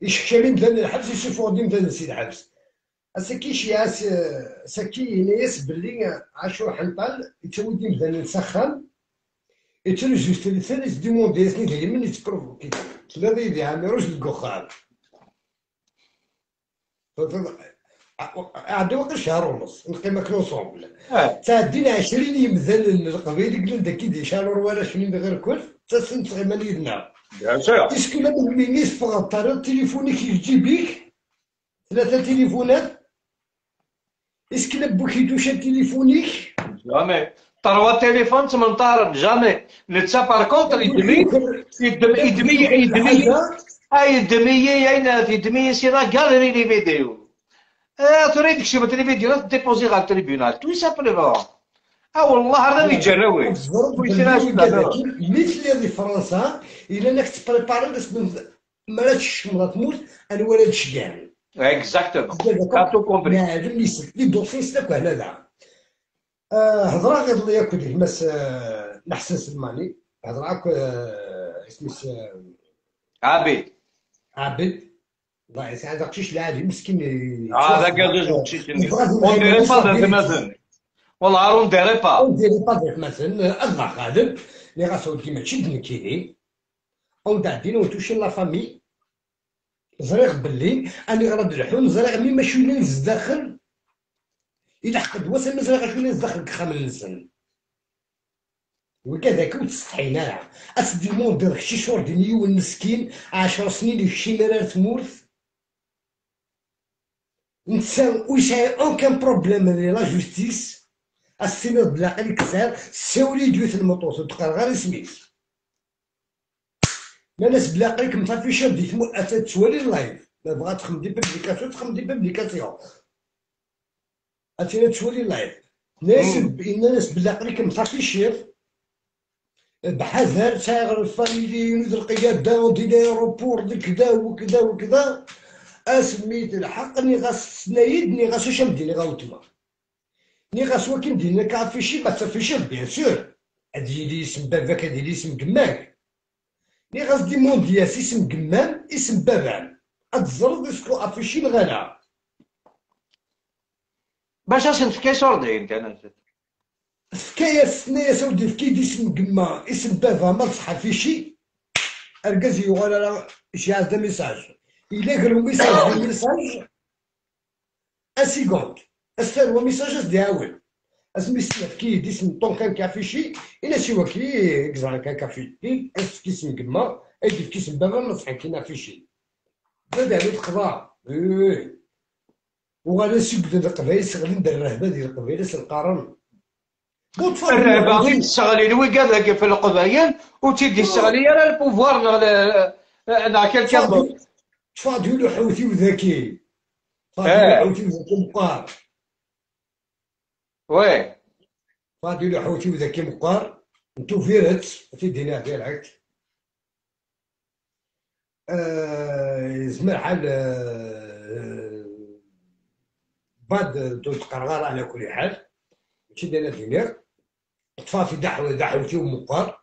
يشكشالي مثلا الحبس يشوفوا غادي مثلا سيد الحبس اساكي شي عاس ساكي ناس باللي عاشوا حنطال يتودي مثلا نسخن يترجو ثلاث ديموندي سنين ديالي من يتبروفوكي ثلاثه يدي عامروش الكوخان عندي وقت شهر ونص نقيم كلوسومبل تعدينا 20 يوم مثلا القبيله قلنا داك يدي شهر ولا 20 غير كل تسنت غير ماليدنا اسكو لا بالمينيس فوق الطريق تليفونك يجي بيك 3 تليفونات اسكو لا بوك يدوش تليفونيك جامي 3 تليفون تمنطار جامي نتا بار كونتر يدمي في دمي سينا غاليري لي فيديو تريد تكتب الفيديو ديبوزي على التريبيونال تو سامبلومون والله هذا اللي جراوي مثل هذه فرنسا الا انك تبريباري باش ما تشمر تموت انا ولا تشكان اكزاكتومون كاتو كومبري هذا ميسك لي دوسي سلاك هذا هضره غير الله ياكل المس نحسن سلماني هضره اسمس عابد الله يسعدك داكشي العادي مسكين هذا كازوج اون ديري با مثلا والله اون ديري با مثلا الله خادم اللي غاسو كيما تشد نكيني اون دادين وتوشي لا فامي زريغ باللي اني غرد الحوم زريغ مي ماشي نزداخل الا حقد وسم زريغ شويه نزداخل كخامل نسن وكذاك وتستحينا اسدي مودير شي شور دنيو المسكين 10 سنين يمشي مرار تمورث نتا ويشاي اونكان بروبليم ديال لا جوستيس السينات بالعقل كثار ساولي ديوث المطوس وتقرا غير سميت لا ناس بالعقل كمطافي شادي تولي اللايف لا بغات تخدم دي بابليكاسيون تخدم دي بابليكاسيون اتينا تولي اللايف ناس بالعقل كمطافي شير بحذر ساغر الفاميلي ذي القيادة ودي الايروبور دي كذا وكذا وكذا اسميت الحق ني غاس سنايد ني غاس شمدي ني غاوتما ني غاس وكن دينا كافيشي ما تفيشي بيان سور هادي لي اسم باباك هادي لي اسم كماك ني غاس دي موندياس اسم كمام اسم بابان اتزرد اسكو افيشي الغلا باش نفكي صوردين كان فكاية السنية سودي فكي اسم قما اسم بابا ما تصحى في شي اركز يقول انا شي هذا ميساج الا قالوا ميساج اسيكوند هو ميساج دياول اسمي سلف كي ديسم طون كان كافيشي الا شي وكي كزرا كان كافيشي اس كيسم قما ايدي كيسم بابا ما تصحى كينا فيشي بدا عليه القضاء وغادا سيبدا القبائل سغلين الرهبه ديال القبائل القرن الرهبه غير تشتغلي لوي قال لك في القبائل وتيدي تشتغلي على البوفوار نا كالكان دوت تفاضي له حوثي وذكي فاضي حوثي وذكي مقار وي فاضي له حوثي وذكي مقار انتو فيرت في الدنيا ديالك زمر حال بعد دو تقرغار على كل حال ماشي دايره دينير طفافي دحوتي ومقار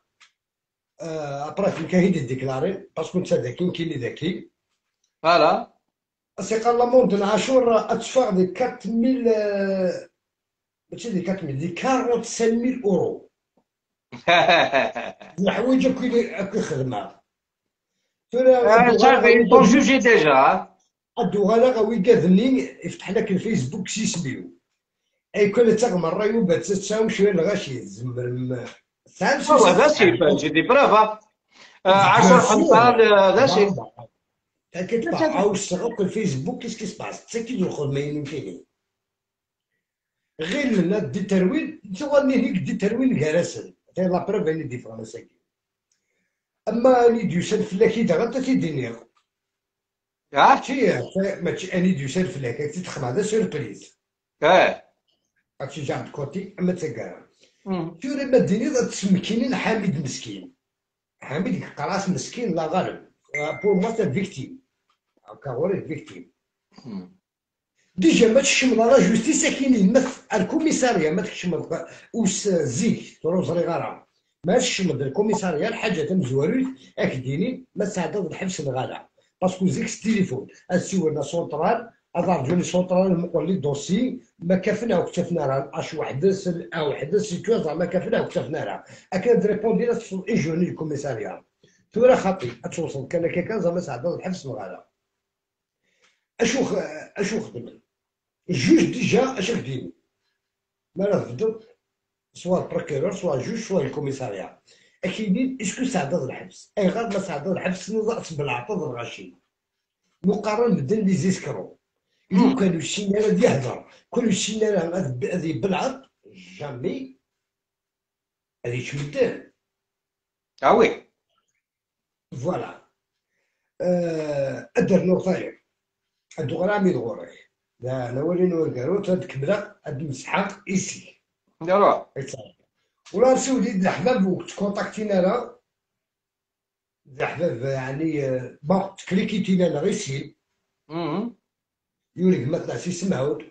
ابرا كاين ديكلاري باسكو نتا ذكي كاين اللي ذكي فوالا سي قال لا موند العاشور اتفاق دي 4000 ماشي دي 4000 دي 45000 اورو الحوايج كي خدمه صافي دون جوجي ديجا ادو غالا غاوي كاذني يفتح لك الفيسبوك سي سميو اي كل تغمر رايو بات تساوم شويه الغاشي زمر هو هذا سي جدي برافا 10 15 هذا سي تاكد عاود تشتغل الفيسبوك كيس كيسباس حتى كي يدخل ما يمكن غير لنا دي تروين تغني هيك دي تروين كراسل تاع لا بروف اني دي فرنسا اما اني ديوسن فلاكي دا غاتا تيديني ماشي اني ديوسن فلاكي تتخمم هذا سيربريز هادشي جا عند كوتي اما تاكا توري ما ديني تسمكينين حامد مسكين حامد قراص مسكين لا غالب بور موا سا فيكتيم هاكا غوري فيكتيم ديجا ما تشمل راه جوستيس كاينين الكوميساريا ما تشمل وس زيك تروزري غارة ما تشمل الكوميساريا الحاجه مزواريت اكديني ما تعدد الحبس الغالع باسكو زيك التليفون السيورنا سونطرال هذا رجوني سونطرال مقول لي دوسي ما كافنا وكتفنا راه اش وحدث او حدث سيتوازا ما كافنا وكتفنا راه اكاد ريبوندي لا تصل ايجوني الكوميساريا تورا خاطي توصل كان كيكا زعما تعدد الحبس الغالع اشو خدم الجوج ديجا اش خديم ما رفضوا سواء البروكيرور سواء الجوج سواء الكوميساريا اكيدين اسكو سعداد الحبس اي غير ما سعداد الحبس نضعت بالعطض الغشي مقارن بدل لي زيسكرو لو كانوا الشينال يهضر كل الشينال هذه بالعرض جامي هذه تمدان وي فوالا ادر نوطاير ادو غرامي دغوري لا انا ولي نوركارو تكمله اد مسحاق ايسي دابا ولا سودي الحباب وتكونتاكتينا راه الحباب يعني بون تكليكيتينا لا غيسي يوريك مثلا سي سمعود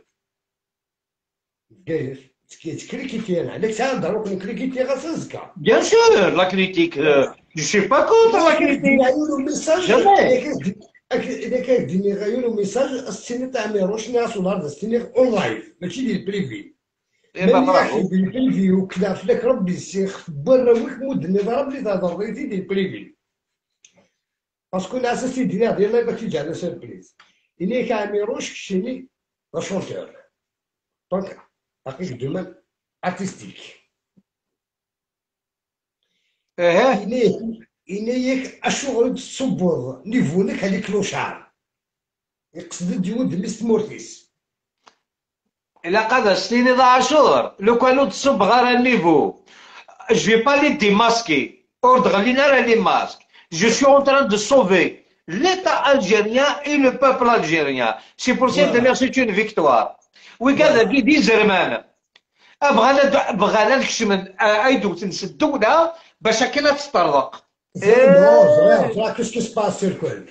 كاير تكليكيتينا عليك ساعه دروك نكليكيتي غاسزكا بيان سور لا كريتيك جو سي با كونتر لا كريتيك يعيروا ميساج اذا كان ديني غيروا ميساج السيني تاع ميروش ناس ولا السيني اون لايف ماشي ديال بريفي بالبريفي وكذا فلاك ربي الشيخ برا ويك مدني ضرب لي ضربيتي ديال بريفي باسكو الناس تيدير هذه الله يبارك تيجي على سيربريز إني كاميروش كشيني لا شونتور دونك عطيك دومان ارتستيك إنيك الشغل تصبر نيفونك هذيك كلوشار يقصد ديود ميستمورتيس إلا قاد سنين 10 لو كانوا تصب غير النيفو جو في با لي ديماسكي اور تغلينا راه لي ماسك جو سوي اون تران دو سوفي l'état algérien et le peuple algérien. C'est pour cette dernière, c'est une victoire. وقال لي دي زرمان بغانا نكشمن ايدو تنسدو لها باش كنا تطرق. زرير كيسكي سباس الكل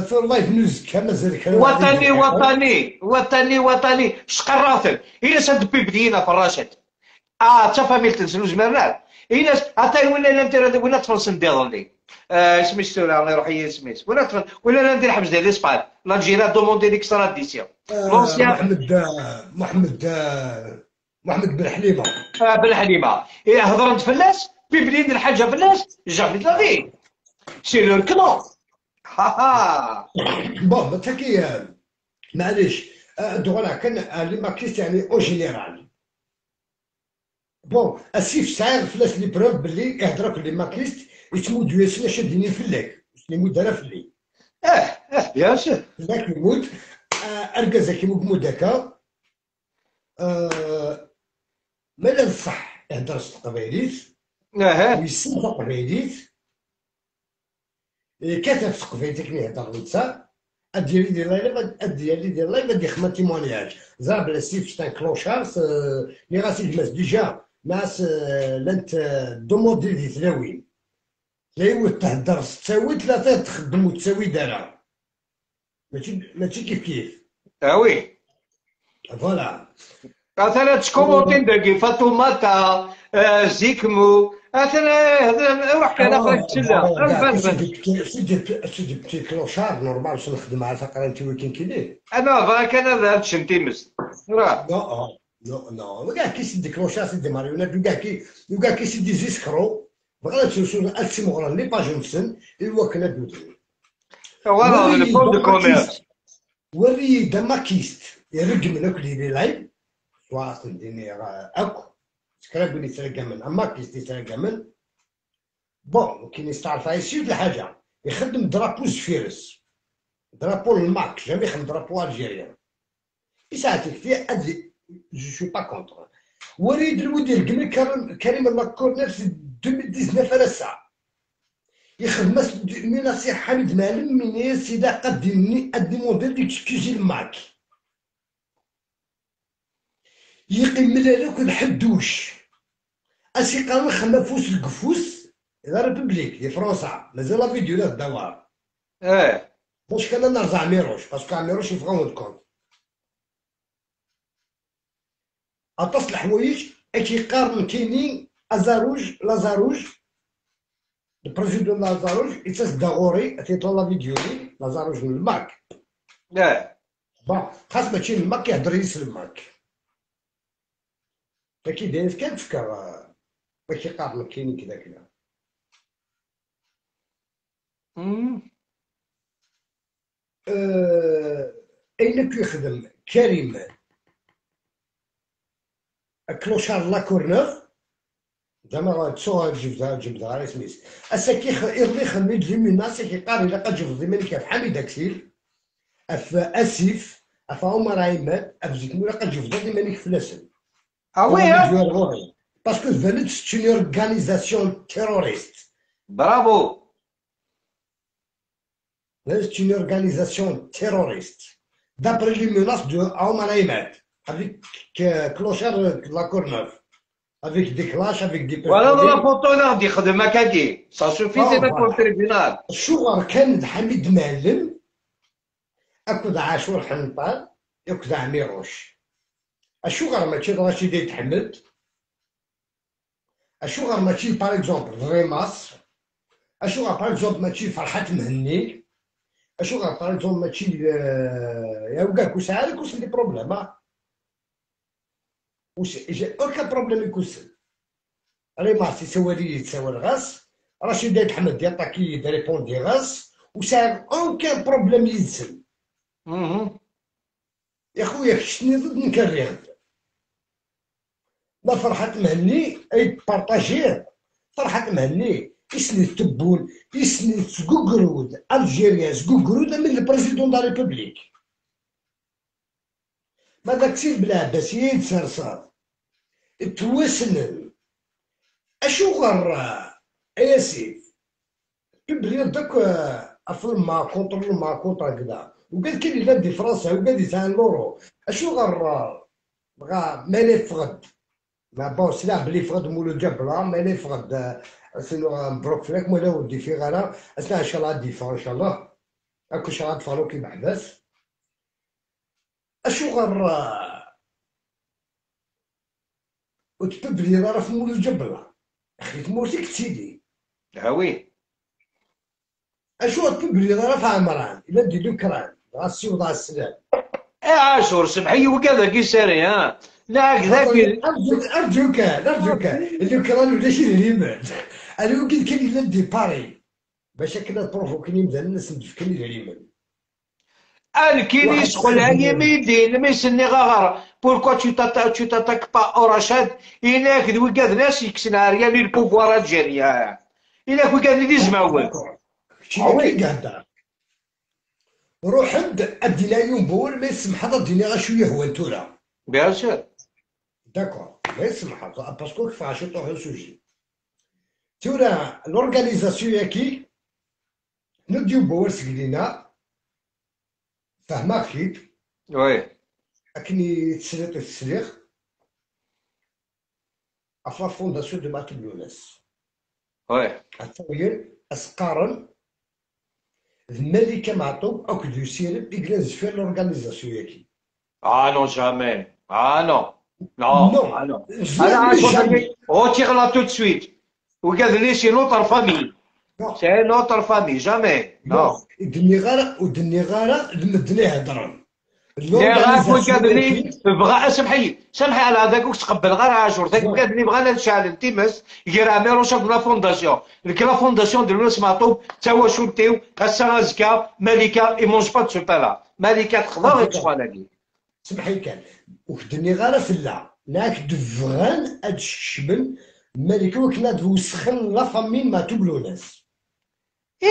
في اللايف نيوز كمازال وطني وطني وطني وطني شقراثل إلا ساد بدينا في الراشد تا فاميل تنسلو زمرنات اي ناس عطاي ولا ندير ولا تفلس ندير لي سميتو الله يروح سميت ولا ندير حبس ديال لاسبان الجيري دوموندي ليكستراديسيون لونسيان محمد بن حليمه بالحليمه هضرت فلاس ببليد الحاجه فلاس جابت لا في سي لو كلون بون تاكي معليش دوغنا كان لي ماركيست يعني او جينيرال بون السيف ساير فلاس لي بروف باللي يهضرك لي ماركيست يتمو دويسنا شاديني فلاك يمود انا فلي بيان سور فلاك يموت اركازا كي مود هكا مالا الصح يهضر التقبايليت ويسمى تقبايليت كاتب في تقبايليت كي يهضر نتا اديري ديال لايف اديري ديال لايف ادي خدمه تيمونياج زعما بلا سيف شتان كلوشار لي غاسي ديماس ديجا ناس لانت دوموندي دي تلاوين تلاوي تهدر تساوي ثلاثه تخدم وتساوي دارها ماشي كيف وي فوالا مثلا تكومونتين داكي فاطماتا زيكمو مثلا روح كان اخرج تشلا سيدي بتي كلوشار نورمال باش نخدم على تقرا انت وين كاين انا فاك انا ذهبت شنتيمس راه نو كاع كي سيدي كلوشار سيدي ماريونات وكاع كي سيدي زيسكرو بغات تشوف السيمغران لي باج نفسن الوكله دودو فوالا لي فون دو كوميرس وري دماكيست يرقم لك لي لايف سوا ديني اكو سكراب اللي يترقى من ماكيست يترقى من بون كي يستعرف يسير الحاجه يخدم درابو زفيرس درابو الماك جامي يخدم درابو الجيريان يساعدك فيه ادري جو سوي با كونتر وريد المدير كريم المكور نفس 2019 على الساعه يخدم من السي حميد مالم من سيدا قد موديل ديك كيجي الماك يقيم لك الحدوش اسي قانون خما فوس القفوس الى ريبوبليك دي فرنسا مازال لا فيديو لا الدوار واش كان نرجع ميروش باسكو ميروش يفغون الكونت اطس الحوايج كيقارن كاينين لازاروج البريزيدون لازاروج يتاس داغوري تيطلع فيديو لي لازاروج من الماك بون خاص ماشي الماك يهضر يسلم الماك فكي داير كان تفكر باش يقارن كاينين كذا اين كيخدم كريم كلوشار لاكورنوف زعما تسوها جبدها على سميت اسا كيخلي يخمي تجي الناس كيقارن الا قد جبد ديما كيف حميد اكسيل اف اسيف اف عمر عيماد اف زيك مولا قد جبد ديما كيفلاسن وي باسكو فاليت سيت اون اورغانيزاسيون تيروريست برافو C'est une organisation terroriste. D'après les menaces de Omar Ahmed, avec Clochard la Courneuve, avec des clashs, avec des personnes. Voilà la photo là, dit de Makadi. Ça suffit, c'est pour le tribunal. الشغل كان حميد معلم، أكد عاشور حنطال، يكد عميروش. الشغل ماشي رشيد يتحمد. الشغل ماشي باغ اكزومبل ريماس. الشغل باغ اكزومبل ماشي فرحات مهني. الشغل باغ اكزومبل ماشي يا وكاك واش عارف واش عندي بروبليم واش اوكا بروبليم يكوسن ريماس يسوى لي يتساوى الغاز رشيد يتحمد يعطاكي دي ريبون دي غاز وساعد اوكا بروبليم ينسل يا خويا شني ضد نكريها لا فرحة مهني اي بارطاجيه فرحة مهني يسني التبون يسني زكوكرود الجيريا زكوكرود من البريزيدون دا ريبوبليك ما داكشي بلا عباسية يتسرسر توسنن اشوغر يا سيف ببلي داك افلم مع كونتر مع كونتر كدا وقال كاين اللي دي فرنسا وقال لي تاع لورو اشوغر بغا مالي فغد ما بون سلاح بلي فغد مولو جبلا مالي فغد سينو مبروك فيك مولا ودي في غالا اسمع ان شاء الله ديفا ان شاء الله اكو شغال فالو كي بحباس اشوغر وتبلي راه في مولو جبلا خيت موتك سيدي. وي. اشو تبلي راه عمران الا ديرو كران غاسي وضع السلام. عاشور سمحي وكذا كي ساري ها. لا ذاك. ارجوك اللي كران ولا شي ريمان. انا قلت كان الا دي باري باش كنا بروفوكيني مثلا الناس ندفكني ريمان. الكيني شغل هاي ميدين ما يسني غار. بوركوا tu t'attaques pas au Rachad. إنك ذوي كذا ناس يكسنا ريال البوفوار الجيريا. إنك وكذا اللي زماول. شي كي قاعد روح عند ادينا يوم بول ما يسمح هذا ادينا غير شويه هو انتورا. بيان سور. داكور ما يسمح باسكو كيف عاشوا هو سوجي. تورا لورغانيزاسيون ياكي نديو بول سكلينا فهما خيط. وي. أكني تسليق السليق أفلا فونداسيون دو مارك بلوناس. وي. التغيير أسقارن الملكة معطوب أو كدو سيرب إجلاز في لورغانيزاسيون ياكي. نو جامي. نو. نو. نو. أنا عارف retire la tout de suite. وكذا c'est notre famille. C'est notre famille. Jamais. Non. ودني غارة المدني هضرن. لا غاك وكادني بغا سمحي على هذاك وتقبل غير عاشور ذاك وكادني بغانا نشعل نتيمس يرامي روشا لا فونداسيون لا فونداسيون ديال الناس معطوب تا هو شولتيو هسا زكا ملكه ايمونج با تسو بالا ملكه تخضر غير تشوالكي سمحي كان وكدني غير فلا ناك دفغان هاد الشبل ملكه وكنا دوسخن لا فامي ما توبلو ناس. مي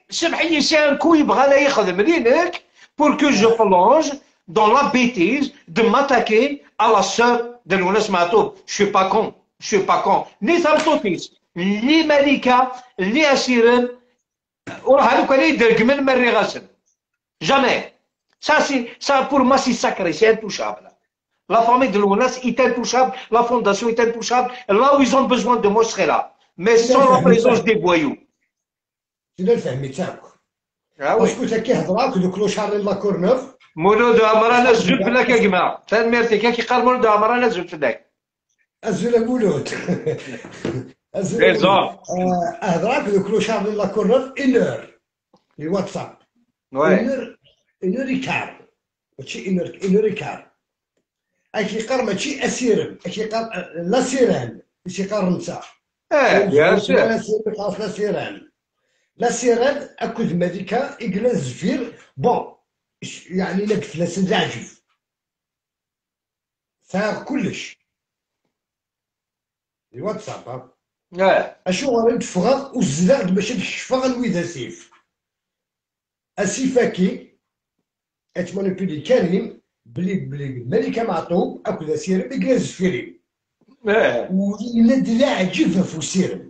سمحي سي ان كو يبغى لا يخدم لينك pour que je plonge dans la bêtise de m'attaquer à la sœur de Lounas Matoub. Je suis pas con. Je suis pas con. Ni Thamtopis, ni Malika, ni Asiren, وراه هذوك اللي يدرك من مري غسل. Jamais. Ça pour moi c'est sacré, c'est intouchable. La famille de Lounas est intouchable, la fondation est intouchable. Là où ils ont besoin de moi, je serai là. Mais sans la présence des voyous. شنو الفهم تاعك؟ وي. باسكو تا كيهضراك دوك لوشارين لا كورنوف. مولود عمرنا زوج فداك يا جماعه تنميرتي كي قال مولود عمرنا زوج فداك ازول مولود. ريزون. هضراك دوك لوشارين لا كورنوف انور الواتساب. وي. انور يكار ماشي انور يكار. اكي قار ماشي اسيرن اكي قار لا سيران ماشي قار نتا. بيان سور. لا سيران. لا سيران اكد ملكه إجلاز زفير بون يعني الا قلت لا سنعجب فاغ كلش الواتساب اشو غادي تفغر وزلاغ باش نكشفها غنويد اسيف اسيفاكي اتمانيبيلي كريم بلي الملكه معطوب اكد سيرم إجلاز زفيري وإلا دلا عجبها في سيرم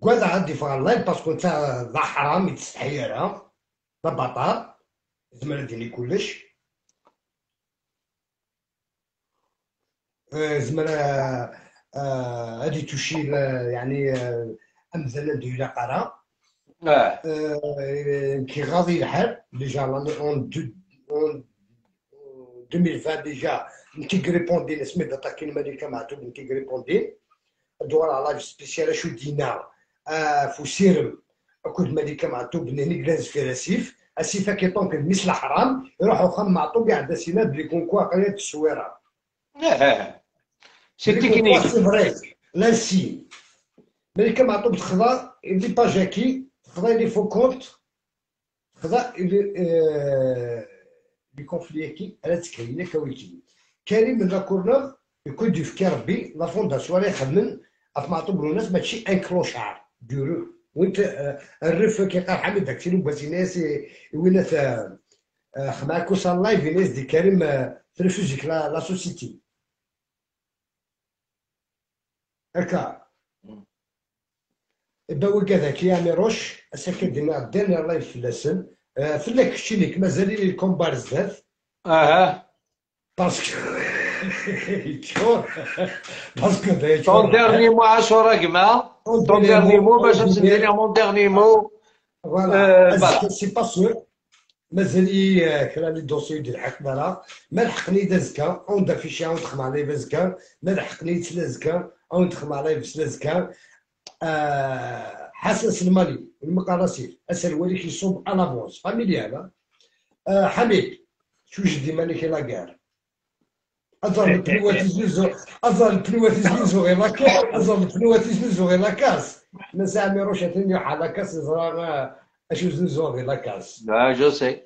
قعد عندي في اللايف باسكو نتا ذا حرام يتستحيرها ذا بطال زعما ديني كلش زعما هادي توشي يعني مثلا ديال قرا كي غادي الحال ديجا اون 2020 ديجا نتي ريبوندي سميت اتاكي الملكه معتوب نتي ريبوندي دوار على لايف سبيسيال شو دينا فوسيرم اكود ملكه معطوب بني جلاز في رسيف اسيفا كي طونك المثل الحرام يروحوا خم معطوب يعدا سيناد بلي كونكوا قريت التصويره. سي تكنيك. سي فري لا سي ملكه معطوب تخضا لي باجاكي تخضا لي فو كونت تخضا لي كونفليكي على تكرينا كويكي كريم من لا كورنر يكون يفكي ربي لا فونداسيون اللي يخدم معطوب له ناس ماشي ان كلوشار ديرو وانت الرف كي قال حميد داكشي اللي بغيتي ناس وينات خماكو صار لايف ناس دي كريم ترفوجيك لا سوسيتي هكا باوي كذاك يعني روش اساكن دينا دينا لايف في لسن فلاك شينيك مازال لي الكومبارز ذات باسكو باسكو طون ديرني مو عاشورا كما طون ديرني مو باش نسدي مون ديرني مو فوالا سي با سور مازالي كرا لي دوسي ديال الحكمه ما لحقني دازكا اون دافيشي اون دخل عليه بازكا ما لحقني تلازكا اون دخل عليه بسلازكا حسن سلماني المقراصي السلوالي كيصوب ان افونس فاميليال. حميد شو جدي مالك لا كار اظن البلوات يزوزو اظن البلوات يزوزو غير لاكاس اظن البلوات يزوزو غير لاكاس ما سامي روش تني على كاس زرا اش يزوزو غير لاكاس. لا جو سي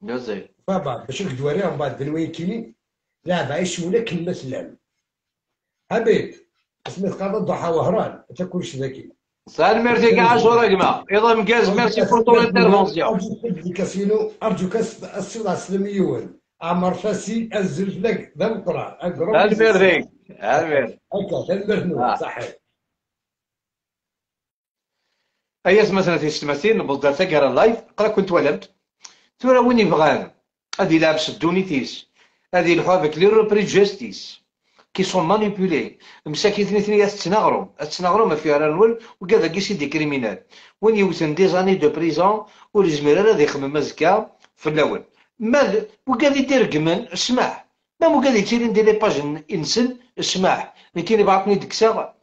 جو سي بابا باش الدواري من بعد دنوين كيني لا بعيش ولا كلمة لام حبيب اسمه قاضي الضحى وهران انت كلش ذكي. سال ميرسي كاع شو رقمه ايضا مكاز ميرسي بور طون انترفونسيون. ارجوك السيد السلمي يون عمر فاسي الزلفلك ذا القران سال ميرسي المير هكا المرنو صحيح. اياس مثلا في التماثيل نبض تاكر اللايف قرا كنت ولمت تورا وين يبغان هادي لابس الدونيتيس هادي الحوا افيك لي روبري جاستيس كي سون مانيبيولي مساكين ثنين تسناغرو ما فيها راه وكذا كي سي دي كريمينال وين يوثن دي زاني دو بريزون والجميل هذا يخمم مزكا في الاول ما وكذا يدير كمن اسمح ما وكذا يتيري ندير لي باج انسن اسمح مي كاين يبعثني دكسا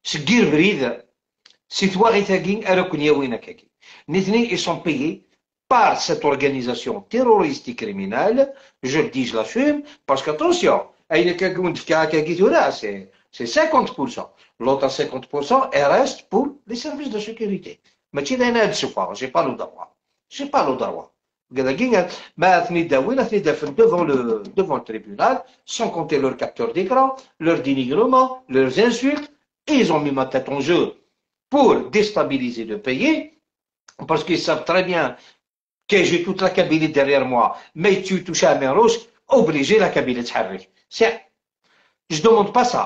سكير بريد سي توا غي تاكين اراكن يا وينك كاكي نيتني اي سون بيي par cette organisation terroriste et criminelle, je le dis, je l'assume, parce qu'attention, c'est 50%. L'autre 50%, elle reste pour les services de sécurité. Mais tu n'as pas, j'ai pas le droit. J'ai pas le droit. Devant le tribunal, sans compter leurs capteurs d'écran, leurs dénigrements, leurs insultes, et ils ont mis ma tête en jeu pour déstabiliser le pays, parce qu'ils savent très bien que j'ai toute la Kabylie derrière moi, mais tu touches à mes roches, obligé la Kabylie de s'arrêter. Je ne demande pas ça,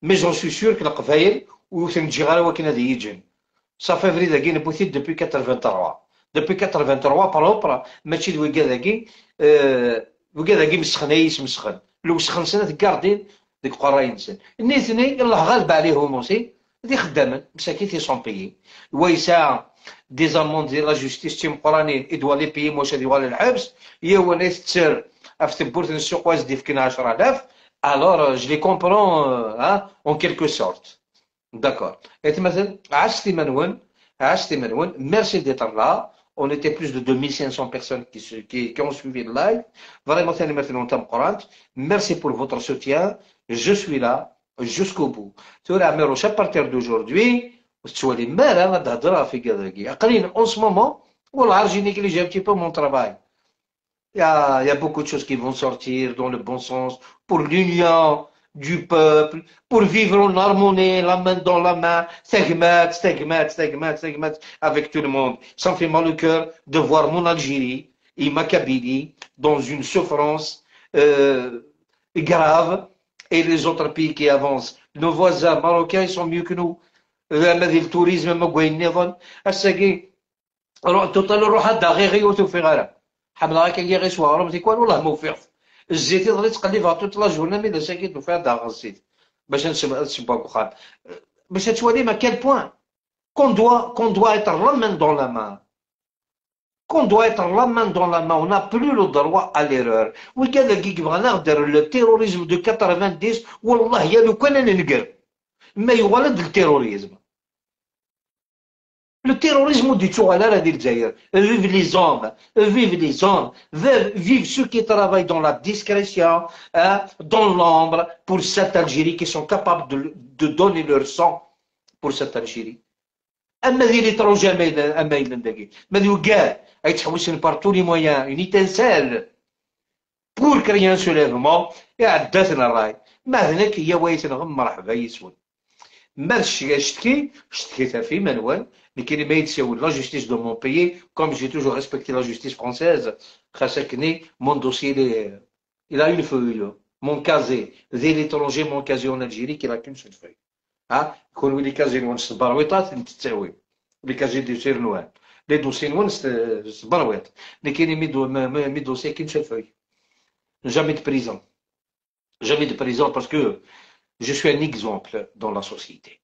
mais j'en suis sûr que la Kfaïl, ou c'est une girale ou qu'il y a ça fait vrai de Guinée depuis 83. Depuis 83, par l'opéra, mais tu dois gagner, مسخن لو سخن سنة تقاردين ديك قراين سن النيثني الله غالب عليهم aussi دي خدامين مساكين تي سون بيي ويسا دي زاموند ديال لا جوستيس تيم قرانين ادوا لي بيي واش هادي ولا الحبس هي هو ناس تسر في تبورت السوق واش دي فكنا 10000 alors je les comprends en quelque sorte d'accord et مثلا عشتي منون merci d'être là. On était plus de 2500 personnes qui ont suivi le live. Vraiment, merci pour votre soutien. Je suis là jusqu'au bout. À partir d'aujourd'hui, en ce moment, j'ai négligé un petit peu mon travail. Il y a beaucoup de choses qui vont sortir dans le bon sens pour l'union du peuple, pour vivre en harmonie, la main dans la main, avec tout le monde. Ça me fait mal au cœur de voir mon Algérie et ma Kabylie dans une souffrance grave et les autres pays qui avancent. Nos voisins marocains, ils sont mieux que nous. Le tourisme, tout à l'heure, حملا كي غير سوارم تيكون والله موفق الزيت يضري تقلبها طول لا جورنا مي ساكيت وفيها داغ الزيت باش نسبق وخان باش تولي ما كان بوان qu'on doit être la main dans la main on n'a plus le droit à l'erreur وكذا كي بغا نقدر le terrorisme de 90 والله يا لو كان انا نقر ما يولد التيروريزم Le terrorisme dit tout à l'heure dit Zaire. Vive les hommes, vive ceux qui travaillent dans la discrétion, dans l'ombre, pour cette Algérie, qui sont capables de donner leur sang pour cette Algérie. أما ذي l'étranger أما يلندقي ما ذي وقال يتحوسن par tous les moyens une étincelle pour créer un soulèvement عداتنا الراي ما هناك هي ويتنغم مرحبا يسود ما شتكيتها في منوال mais qui est la justice de mon pays, comme j'ai toujours respecté la justice française, mon dossier, il a une feuille, mon casier, dès l'étranger, mon casier en Algérie, qui n'a qu'une seule feuille. Quand les casiers sont barouettes, les casiers de Cernois, les dossiers sont barouettes, mais qui est mes dossiers qu'une seule feuille. Jamais de prison. Jamais de prison parce que je suis un exemple dans la société.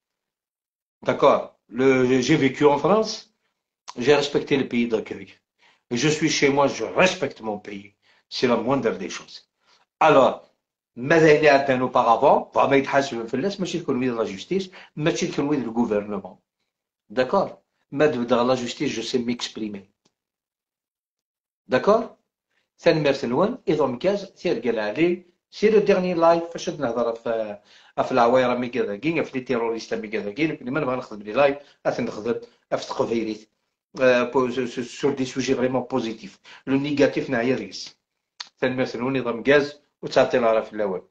D'accord? J'ai vécu en France, j'ai respecté le pays d'accueil. Je suis chez moi, je respecte mon pays. C'est la moindre des choses. Alors, ماذا اللي عندنا اوبارافون ما يتحاسبوا في الناس ماشي تكون ويد لا جوستيس ماشي تكون ويد الغوفرنمون داكور ما تبدا لا جوستيس جو سي ميكسبريمي داكور ثاني مرسلون ايضا كاز سير قال علي سير الديرني لايف فاش نهضر في العواير مي كذاكين في لي تيروريست مي كذاكين ما نبغى نخدم لي لايف نخدم في تقفيريت سور دي سوجي فريمون بوزيتيف لو نيجاتيف نعيا ريس ثاني مرسلون ايضا كاز وتعطي لا في الاول